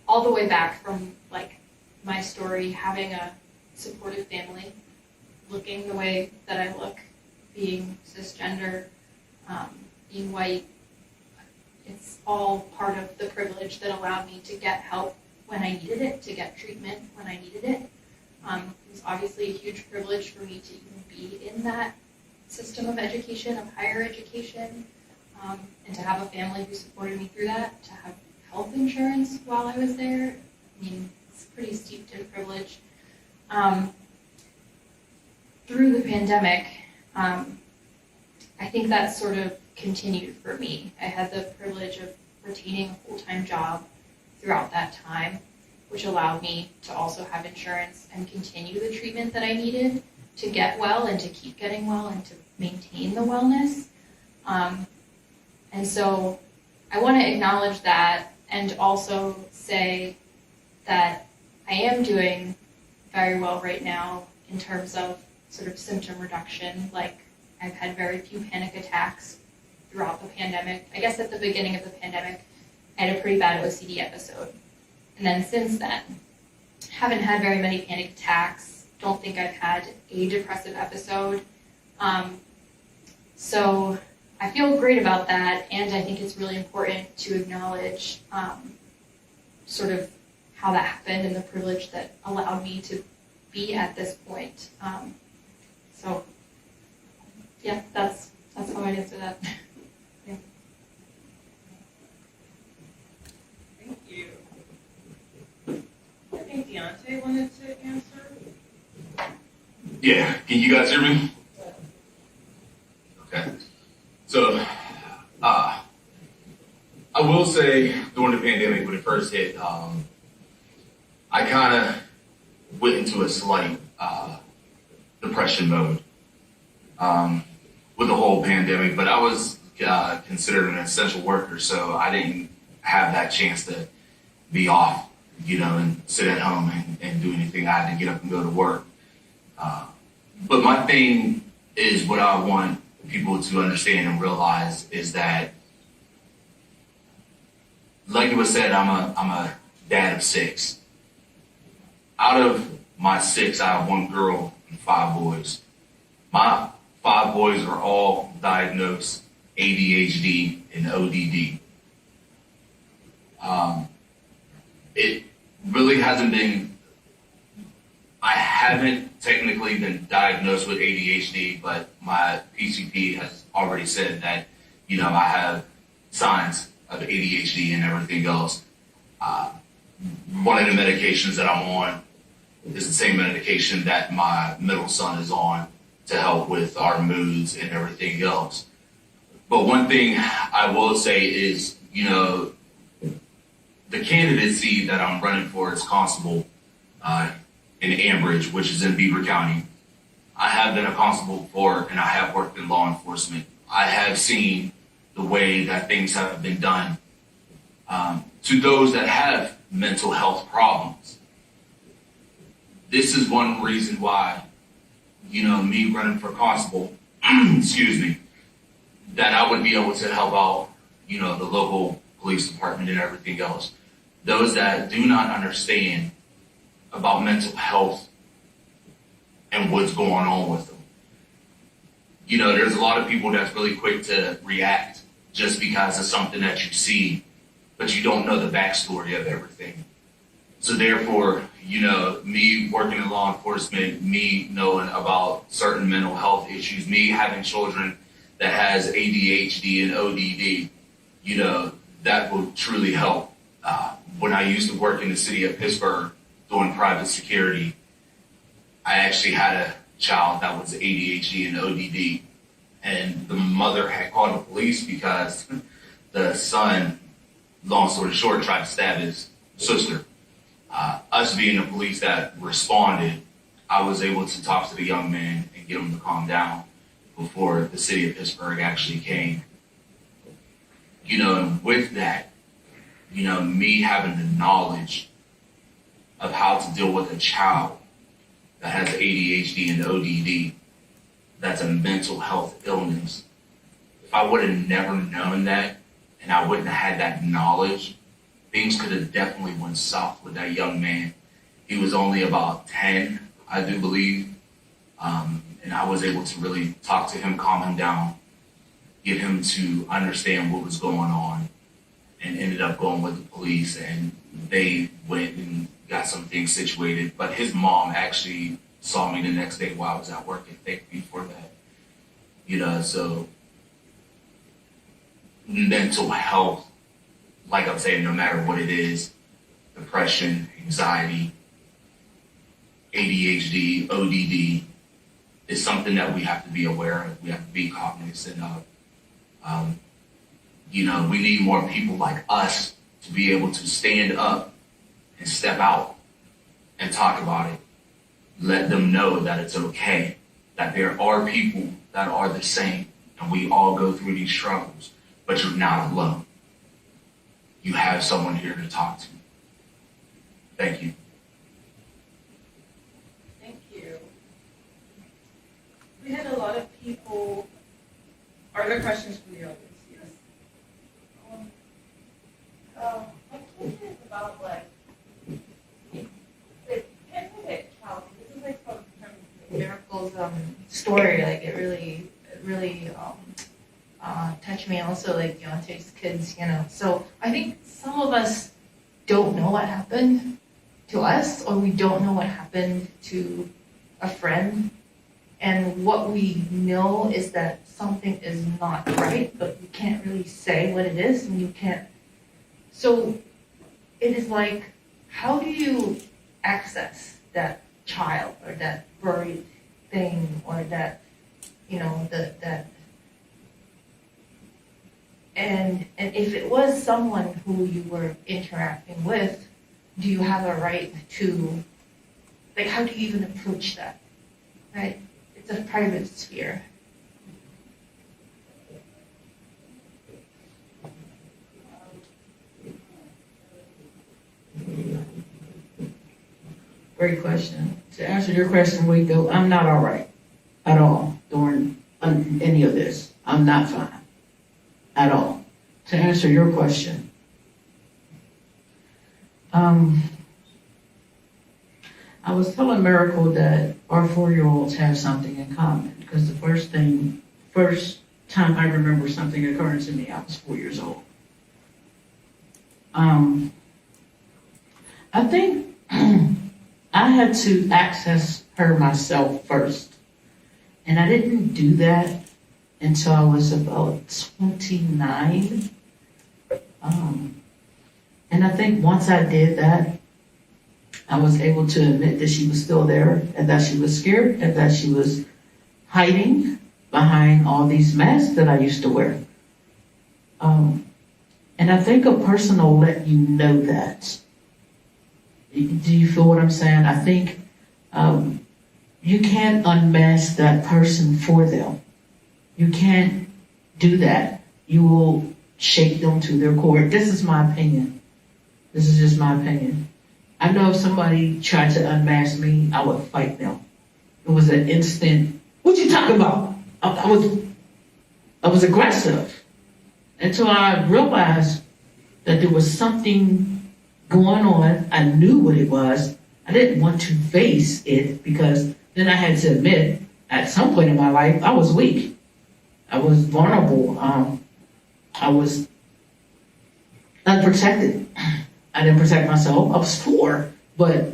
[SPEAKER 4] all the way back from like my story, having a supportive family, looking the way that I look, being cisgender, being white. It's all part of the privilege that allowed me to get help when I needed it, to get treatment when I needed it. It was obviously a huge privilege for me to even be in that system of education, of higher education, and to have a family who supported me through that, to have health insurance while I was there. I mean, it's pretty steeped in privilege. Through the pandemic, I think that sort of continued for me. I had the privilege of retaining a full-time job throughout that time, which allowed me to also have insurance and continue the treatment that I needed to get well and to keep getting well and to maintain the wellness. And so I want to acknowledge that and also say that I am doing very well right now in terms of sort of symptom reduction. Like, I've had very few panic attacks throughout the pandemic. I guess at the beginning of the pandemic, I had a pretty bad OCD episode. And then since then, haven't had very many panic attacks. Don't think I've had a depressive episode. So I feel great about that, and I think it's really important to acknowledge sort of how that happened and the privilege that allowed me to be at this point. So yeah, that's how I'd answer that. Yeah.
[SPEAKER 10] Thank you. think Deonte wanted to answer.
[SPEAKER 6] Yeah, can you guys hear me? Okay. So, I will say during the pandemic when it first hit, I kind of went into a slight depression mode with the whole pandemic, but I was considered an essential worker, so I didn't have that chance to be off, and sit at home and do anything. I had to get up and go to work. But my thing is what I want people to understand and realize is that, like it was said, I'm a dad of 6. Out of my 6, I have 1 girl and 5 boys. My 5 boys are all diagnosed ADHD and ODD. It really hasn't been, I haven't technically been diagnosed with ADHD, but my PCP has already said that, I have signs of ADHD and everything else. One of the medications that I'm on is the same medication that my middle son is on to help with our moods and everything else. But one thing I will say is, the candidacy that I'm running for is constable in Ambridge, which is in Beaver County. I have been a constable before, and I have worked in law enforcement. I have seen the way that things have been done to those that have mental health problems. This is one reason why, me running for constable, excuse me, that I would be able to help out, the local police department and everything else. Those that do not understand about mental health and what's going on with them. There's a lot of people that's really quick to react just because of something that you see, but you don't know the backstory of everything. So therefore, me working in law enforcement, me knowing about certain mental health issues, me having children that has ADHD and ODD, that will truly help. When I used to work in the city of Pittsburgh doing private security, I actually had a child that was ADHD and ODD, and the mother had called the police because the son, long story short, tried to stab his sister. Us being the police that responded, I was able to talk to the young man and get him to calm down before the city of Pittsburgh actually came. And with that, me having the knowledge of how to deal with a child that has ADHD and ODD, that's a mental health illness. If I would have never known that and I wouldn't have had that knowledge, things could have definitely went south with that young man. He was only about 10, I do believe. And I was able to really talk to him, calm him down, get him to understand what was going on, and ended up going with the police, and they went and got some things situated. But his mom actually saw me the next day while I was at work and thanked me for that. So mental health, like I'm saying, no matter what it is, depression, anxiety, ADHD, ODD, is something that we have to be aware of. We have to be cognizant of. We need more people like us to be able to stand up and step out and talk about it. Let them know that it's okay, that there are people that are the same, and we all go through these struggles, but you're not alone. You have someone here to talk to. Thank you.
[SPEAKER 10] Thank you. We had a lot of people. Are there questions from the audience? Yes.
[SPEAKER 3] My question is about the Imperfect child. This is from Miracle's story. It really touched me. Also, Deonte's kids. So I think some of us don't know what happened to us, or we don't know what happened to a friend. And what we know is that something is not right, but you can't really say what it is, and you can't. So it is how do you access that child or that buried thing or that, that. And if it was someone who you were interacting with, do you have a right to, like, how do you even approach that, right? It's a private sphere.
[SPEAKER 2] Great question. To answer your question, Rico, I'm not all right at all during any of this. I'm not fine at all. To answer your question, I was telling Miracle that our 4-year-olds have something in common because the first time I remember something occurring to me, I was 4 years old. I think I had to access her myself first. And I didn't do that until I was about 29. And I think once I did that, I was able to admit that she was still there and that she was scared and that she was hiding behind all these masks that I used to wear. And I think a person will let you know that. Do you feel what I'm saying? I think you can't unmask that person for them. You can't do that. You will shake them to their core. This is my opinion. This is just my opinion. I know if somebody tried to unmask me, I would fight them. It was an instant, what you talking about? I was aggressive until I realized that there was something going on. I knew what it was. I didn't want to face it because then I had to admit at some point in my life, I was weak. I was vulnerable. I was unprotected. I didn't protect myself. I was 4. But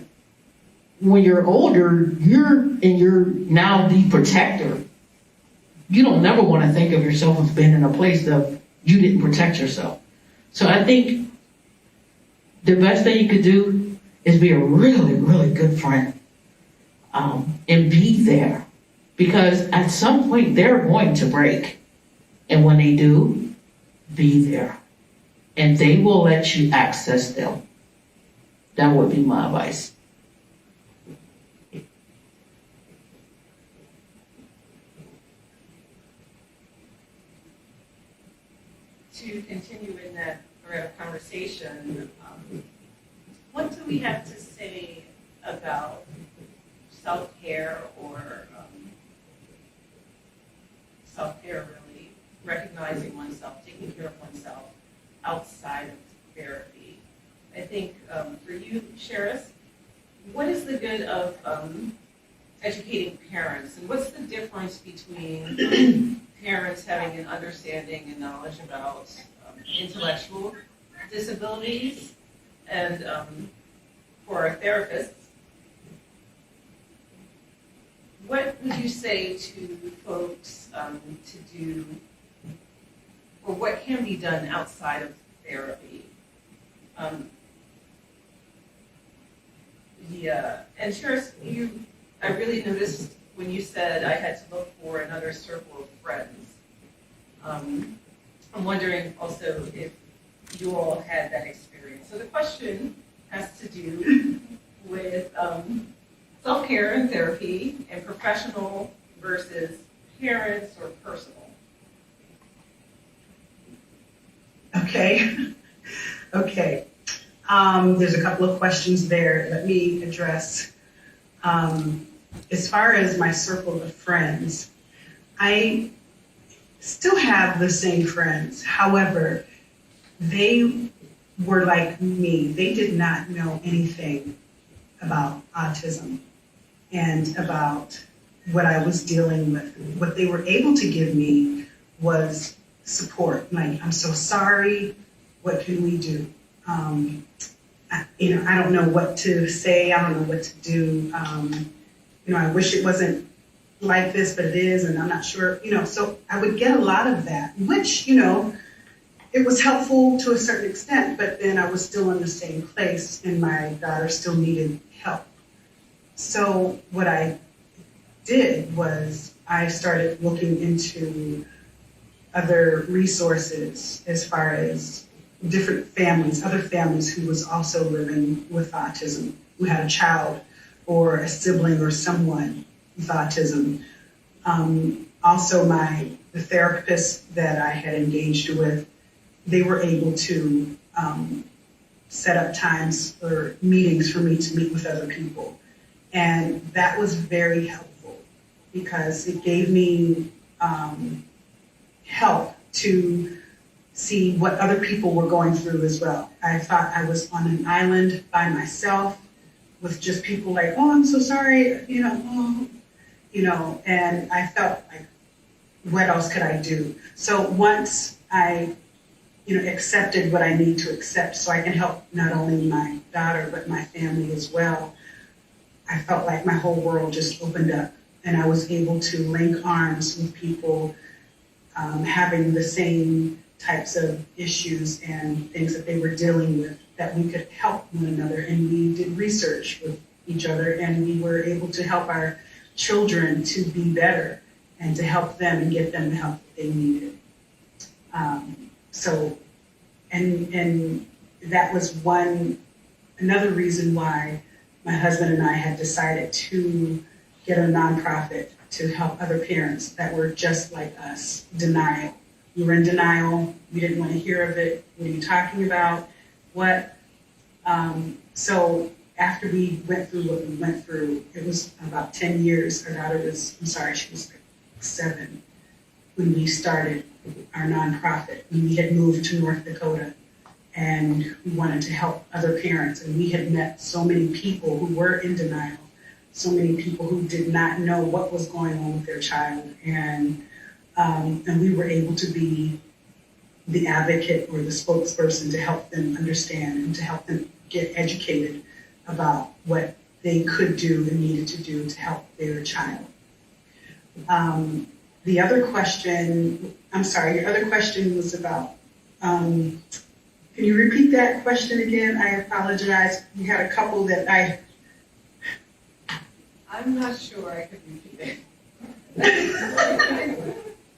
[SPEAKER 2] when you're older, you're now the protector. You don't never want to think of yourself as being in a place that you didn't protect yourself. So I think the best thing you could do is be a really, really good friend and be there. Because at some point, they're going to break. And when they do, be there. And they will let you access them. That would be my advice.
[SPEAKER 10] To continue in that thread of conversation, what do we have to say about self-care or self-care really, recognizing oneself, taking care of oneself outside of therapy? I think for you, Sheris, what is the good of educating parents, and what's the difference between parents having an understanding and knowledge about intellectual disabilities and for therapists, what would you say to folks to do, or what can be done outside of therapy? And Sheris, I really noticed when you said I had to look for another circle of friends. I'm wondering also if you all had that experience. So the question has to do with self-care and therapy and professional versus parents or personal.
[SPEAKER 8] Okay. There's a couple of questions there. Let me address. As far as my circle of friends, I still have the same friends. However, they were like me. They did not know anything about autism and about what I was dealing with. What they were able to give me was support. Like, I'm so sorry. What can we do? I don't know what to say. I don't know what to do. I wish it wasn't like this, but it is, and I'm not sure. So I would get a lot of that, which, it was helpful to a certain extent, but then I was still in the same place, and my daughter still needed help. So what I did was I started looking into other resources as far as different families, other families who was also living with autism, who had a child or a sibling or someone with autism. Also, the therapist that I had engaged with, they were able to set up times or meetings for me to meet with other people. And that was very helpful because it gave me help to see what other people were going through as well. I thought I was on an island by myself with just people like, oh, I'm so sorry, and I felt like, what else could I do? So once I, accepted what I need to accept so I can help not only my daughter, but my family as well, I felt like my whole world just opened up and I was able to link arms with people having the same types of issues and things that they were dealing with, that we could help one another. And we did research with each other and we were able to help our children to be better and to help them and get them the help that they needed. And that was another reason why my husband and I had decided to get a nonprofit to help other parents that were just like us. Denial. We were in denial. We didn't want to hear of it. What are you talking about? What? So after we went through what we went through, it was about 10 years. Our daughter was, she was like 7 when we started our nonprofit. We had moved to North Dakota and we wanted to help other parents. And we had met so many people who were in denial, so many people who did not know what was going on with their child. And we were able to be the advocate or the spokesperson to help them understand and to help them get educated about what they could do and needed to do to help their child. The other question, your other question was about, can you repeat that question again? I apologize. You had a couple that
[SPEAKER 7] I'm not sure I could repeat it.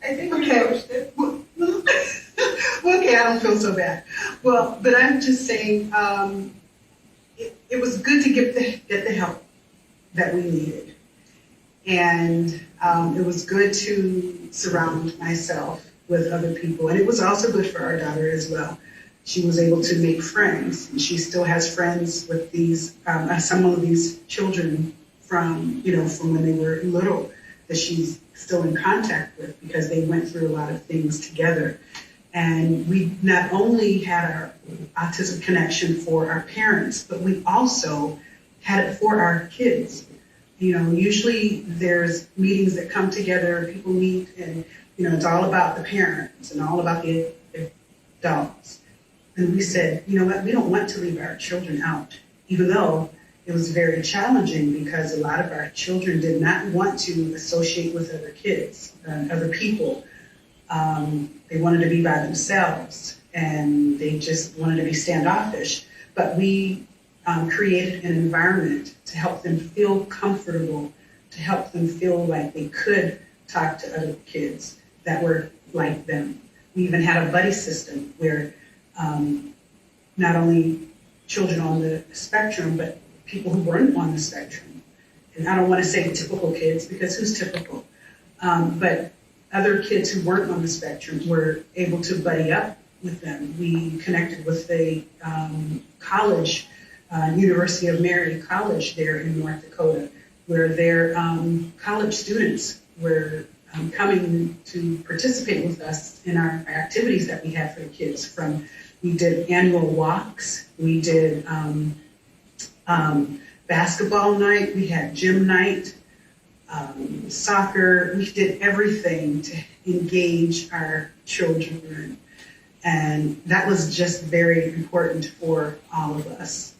[SPEAKER 7] I think we approached it.
[SPEAKER 8] Okay, I don't feel so bad. Well, but I'm just saying, it was good to get the help that we needed. And it was good to surround myself with other people. And it was also good for our daughter as well. She was able to make friends. And she still has friends with these, some of these children from when they were little that she's still in contact with because they went through a lot of things together. And we not only had our autism connection for our parents, but we also had it for our kids. Usually there's meetings that come together, people meet, and it's all about the parents and all about the adults. And we said, you know what, we don't want to leave our children out, even though it was very challenging because a lot of our children did not want to associate with other kids and other people. They wanted to be by themselves and they just wanted to be standoffish. But we created an environment to help them feel comfortable, to help them feel like they could talk to other kids that were like them. We even had a buddy system where not only children on the spectrum, but people who weren't on the spectrum. And I don't want to say typical kids because who's typical? But other kids who weren't on the spectrum were able to buddy up with them. We connected with the college, University of Mary College there in North Dakota, where their college students were coming to participate with us in our activities that we had for the kids. We did annual walks, we did basketball night, we had gym night, soccer. We did everything to engage our children. And that was just very important for all of us.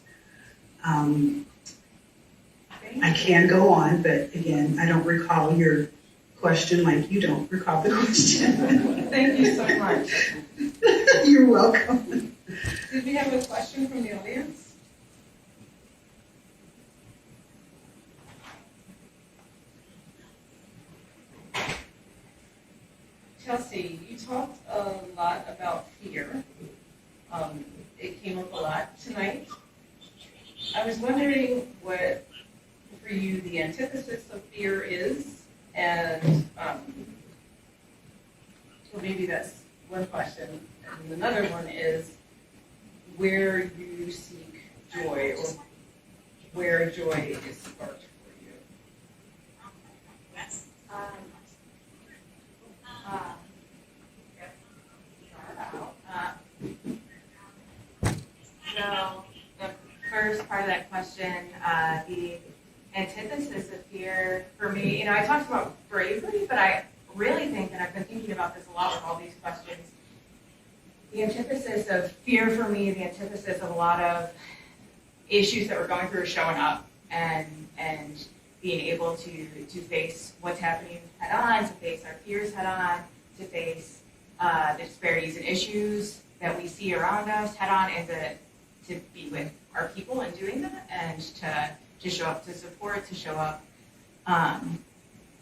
[SPEAKER 8] I can go on, but again, I don't recall your question like you don't recall the question.
[SPEAKER 10] Thank you so much.
[SPEAKER 8] You're welcome.
[SPEAKER 10] Did we have a question from the audience? Chelsea, you talked a lot about fear. It came up a lot tonight. I was wondering what, for you, the antithesis of fear is, and well, maybe that's one question. And another one is where you seek joy, or where joy is sparked for you.
[SPEAKER 7] So the first part of that question, the antithesis of fear for me, I talked about bravery, but I really think, and I've been thinking about this a lot with all these questions, the antithesis of fear for me, the antithesis of a lot of issues that we're going through is showing up and being able to face what's happening head on, to face our fears head on, to face the disparities and issues that we see around us head on, and to be with our people in doing that, and to show up, to support, to show up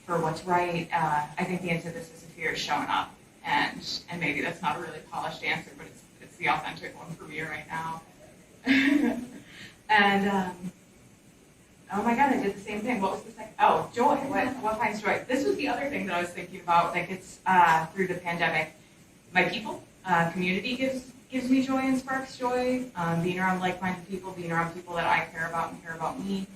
[SPEAKER 7] for what's right. I think the antithesis of fear is showing up, and maybe that's not a really polished answer, but it's the authentic one for me right now. And oh my God, I did the same thing. What was the second? Oh, joy. What finds joy? This was the other thing that I was thinking about. Like, it's through the pandemic, my people, community gives me joy and sparks joy. Being around like-minded people, being around people that I care about and care about me.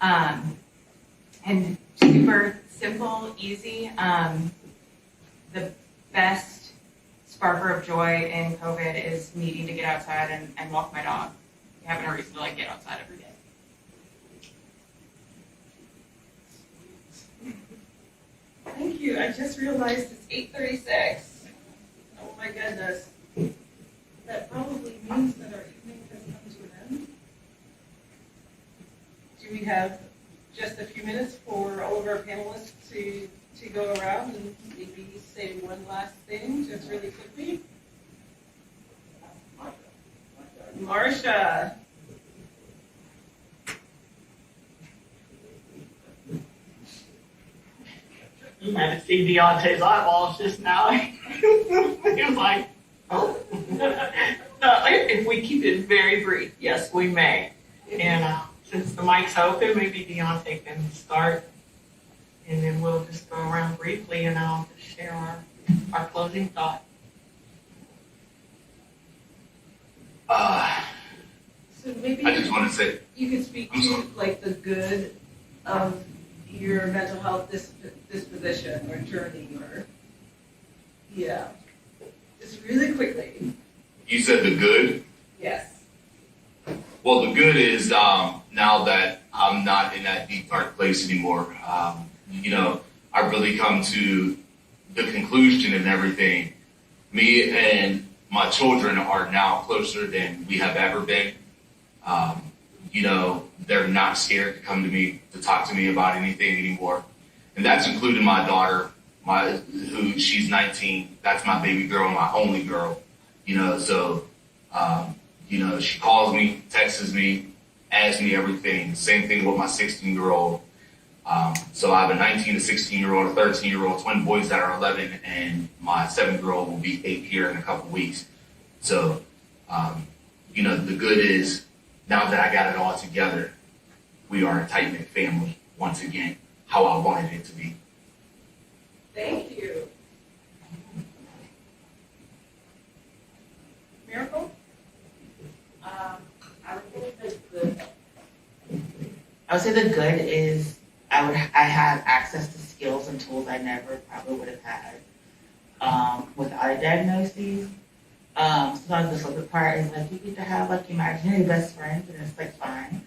[SPEAKER 7] And super simple, easy. The best sparker of joy in COVID is needing to get outside and walk my dog. Having a reason to get outside every day.
[SPEAKER 10] Thank you. I just realized it's 8:36. Oh my goodness. That probably means that our evening has come to an end. Do we have just a few minutes for all of our panelists to go around and maybe say one last thing, just really quickly? Marsha.
[SPEAKER 1] You had to see Deonte's eyeballs just now. He was like, oh. No, if we keep it very brief, yes, we may. And since the mic's open, maybe Deonte can start, and then we'll just go around briefly, and I'll just share our closing thought.
[SPEAKER 10] So maybe
[SPEAKER 6] I just want to say,
[SPEAKER 10] you could speak to the good of your mental health disposition or journey, or just really quickly.
[SPEAKER 6] you said the good.
[SPEAKER 10] Yes.
[SPEAKER 6] Well, the good is now that I'm not in that deep dark place anymore. I've really come to the conclusion and everything. Me and my children are now closer than we have ever been. They're not scared to come to me, to talk to me about anything anymore. And that's including my daughter, she's 19. That's my baby girl, my only girl. She calls me, texts me, asks me everything. Same thing with my 16-year-old. So I have a 19, a 16-year-old, a 13-year-old, twin boys that are 11, and my 7-year-old will be 8 here in a couple weeks. So, the good is, now that I got it all together, we are a tight-knit family, once again, how I wanted it to be.
[SPEAKER 10] Thank you. Miracle?
[SPEAKER 9] I would say the good is I have access to skills and tools I never probably would have had without a diagnosis. Sometimes the flip part is you get to have imaginary best friends, and it's fine.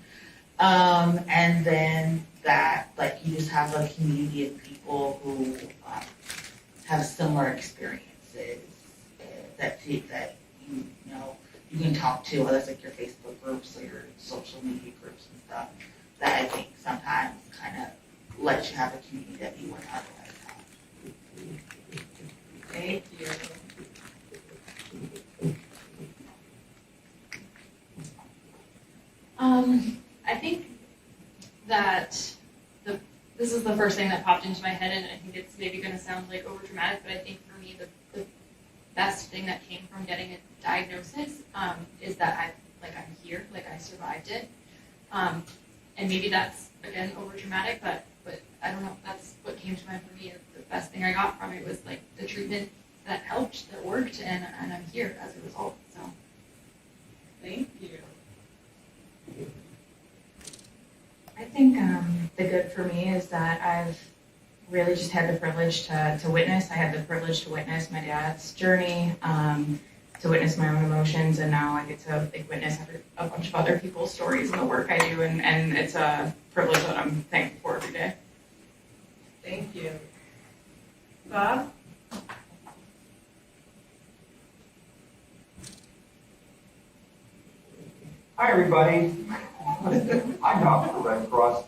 [SPEAKER 9] And then that you just have a community of people who have similar experiences that you can talk to, whether it's your Facebook groups or your social media groups and stuff, that I think sometimes kind of lets you have a community that you wouldn't otherwise have.
[SPEAKER 10] Thank you.
[SPEAKER 3] I think that the
[SPEAKER 4] this is the first thing that popped into my head, and I think it's maybe going to sound like over dramatic, but I think for me the best thing that came from getting a diagnosis is that I'm here, like I survived it, and maybe that's again over dramatic, but I don't know. That's what came to mind for me. The best thing I got from it was like the treatment that helped, that worked, and I'm here as a result. So,
[SPEAKER 7] Thank you.
[SPEAKER 12] I think the good for me is that I've really just had the privilege to witness. I had the privilege to witness my dad's journey, to witness my own emotions, and now I get to witness a bunch of other people's stories and the work I do, and it's a privilege that I'm thankful for every day.
[SPEAKER 7] Thank you. Bob?
[SPEAKER 13] Hi, everybody. I'm Dr. Red Cross.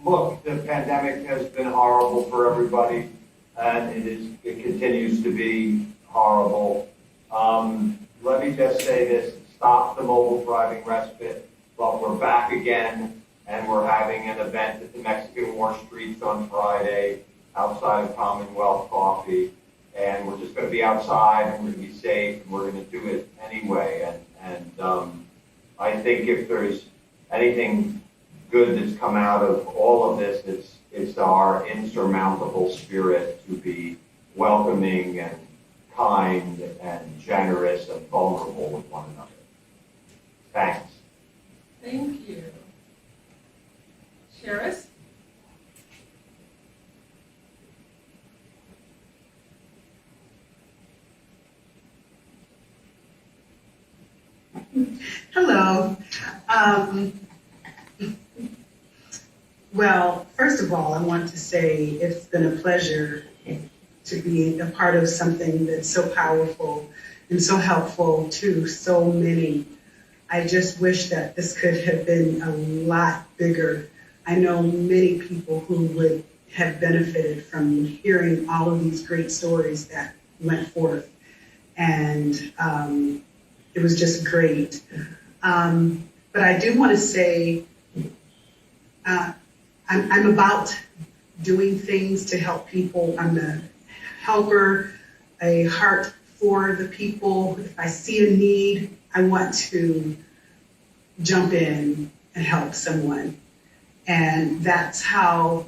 [SPEAKER 13] Look, the pandemic has been horrible for everybody, and it continues to be horrible. Let me just say this: stop the mobile thriving respite. But we're back again, and we're having an event at the Mexican War Streets on Friday outside of Commonwealth Coffee, and we're just going to be outside, and we're going to be safe, and we're going to do it anyway. And I think if there's anything good that's come out of all of this, it's our insurmountable spirit to be welcoming and kind and generous and vulnerable with one another. Thanks.
[SPEAKER 10] Thank you. Sheris?
[SPEAKER 8] Hello. Well, first of all, I want to say it's been a pleasure to be a part of something that's so powerful and so helpful to so many. I just wish that this could have been a lot bigger. I know many people who would have benefited from hearing all of these great stories that went forth. And it was just great. But I do want to say, I'm about doing things to help people. I'm a helper, a heart for the people. If I see a need, I want to jump in and help someone. And that's how,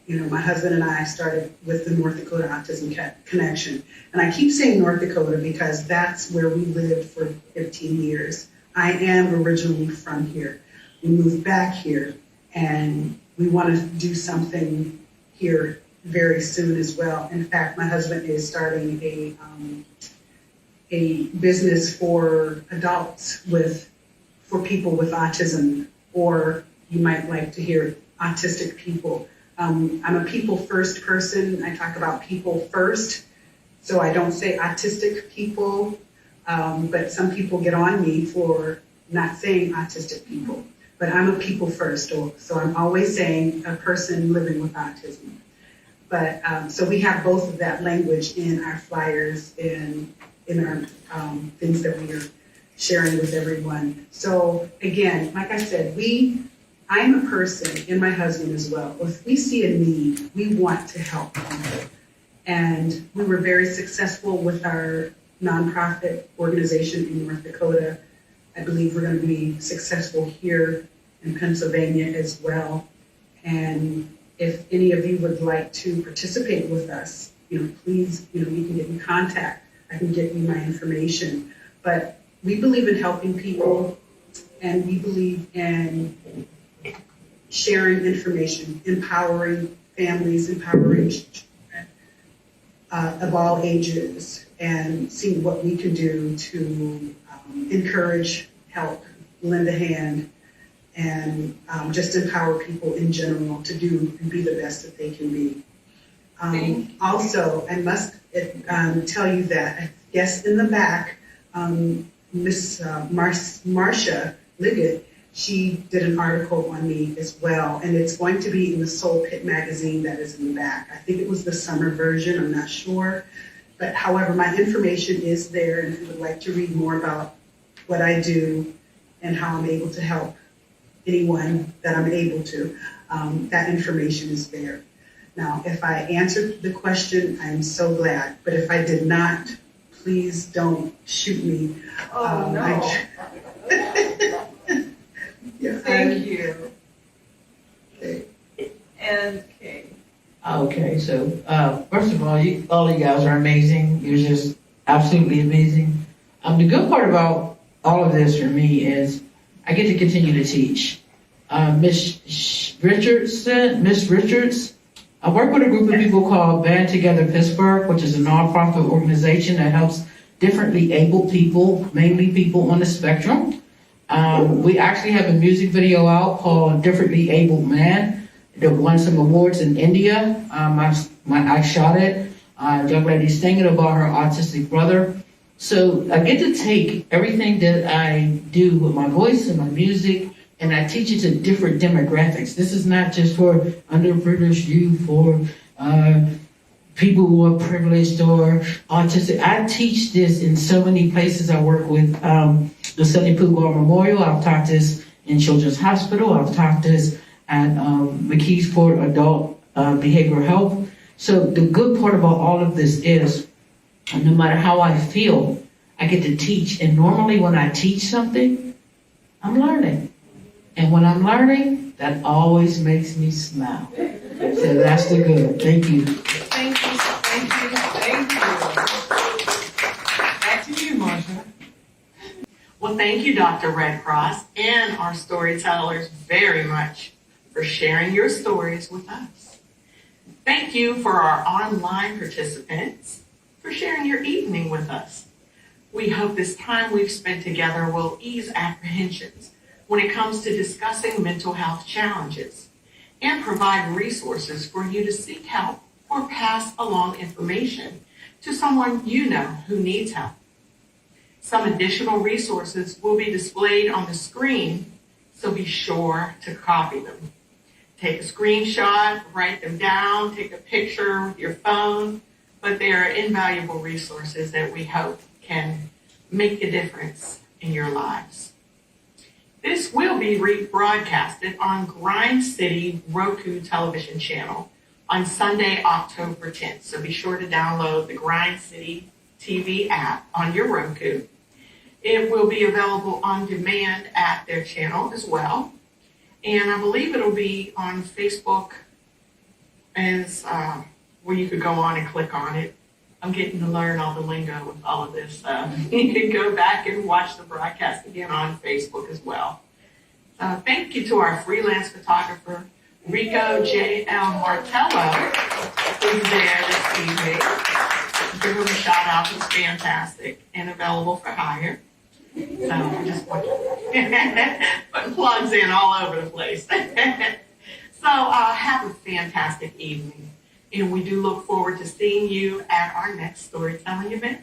[SPEAKER 8] my husband and I started with the North Dakota Autism Connection. And I keep saying North Dakota because that's where we lived for 15 years. I am originally from here. We moved back here, and we want to do something here very soon as well. In fact, my husband is starting a business for adults for people with autism, or you might like to hear autistic people. I'm a people first person. I talk about people first, so I don't say autistic people, but some people get on me for not saying autistic people. But I'm a people first, so I'm always saying a person living with autism. But so we have both of that language in our flyers and in our things that we are sharing with everyone. So again, like I said, I'm a person, and my husband as well. If we see a need, we want to help people. And we were very successful with our nonprofit organization in North Dakota. I believe we're going to be successful here in Pennsylvania as well. And if any of you would like to participate with us, please, you can get in contact. I can get you my information. But we believe in helping people, and we believe in sharing information, empowering families, empowering children of all ages, and seeing what we can do to encourage, help, lend a hand, and just empower people in general to do and be the best that they can be. Also, I must tell you that a guest in the back, Miss Marcia Liggett, she did an article on me as well, and it's going to be in the Soul Pitt magazine that is in the back. I think it was the summer version, I'm not sure. But however, my information is there, and if you would like to read more about what I do and how I'm able to help anyone that I'm able to, that information is there. Now, if I answered the question, I'm so glad. But if I did not, please don't shoot me.
[SPEAKER 10] Oh, no.
[SPEAKER 8] Yeah,
[SPEAKER 10] Thank you.
[SPEAKER 8] Okay.
[SPEAKER 10] And Kay.
[SPEAKER 2] Okay, so first of all, all you guys are amazing. You're just absolutely amazing. The good part about all of this for me is I get to continue to teach. Miss Richards, I work with a group of people called Band Together Pittsburgh, which is a nonprofit organization that helps differently abled people, mainly people on the spectrum. We actually have a music video out called Differently Abled Man that won some awards in India. I shot it. Young lady singing about her autistic brother. So I get to take everything that I do with my voice and my music, and I teach it to different demographics. This is not just for underprivileged youth or people who are privileged or autistic. I teach this in so many places. I work with the Sunny Pugar Memorial. I've taught this in Children's Hospital. I've taught this at McKeesport Adult Behavioral Health. So the good part about all of this is, no matter how I feel, I get to teach. And normally when I teach something, I'm learning. And when I'm learning, that always makes me smile. So that's the good. Thank you.
[SPEAKER 10] Thank you, thank you, thank you. Back to you, Marsha.
[SPEAKER 1] Well, thank you, Dr. Red Cross, and our storytellers very much for sharing your stories with us. Thank you for our online participants for sharing your evening with us. We hope this time we've spent together will ease apprehensions when it comes to discussing mental health challenges and provide resources for you to seek help or pass along information to someone you know who needs help. Some additional resources will be displayed on the screen, so be sure to copy them. Take a screenshot, write them down, take a picture with your phone, but they are invaluable resources that we hope can make a difference in your lives. This will be rebroadcasted on Grind City Roku television channel on Sunday, October 10th. So be sure to download the Grind City TV app on your Roku. It will be available on demand at their channel as well. And I believe it'll be on Facebook as where you could go on and click on it. I'm getting to learn all the lingo with all of this. You can go back and watch the broadcast again on Facebook as well. Thank you to our freelance photographer, Rico J.L. Martello, who's there this evening. Give him a shout out. He's fantastic and available for hire. So we're just putting plugs in all over the place. So have a fantastic evening. And we do look forward to seeing you at our next storytelling event.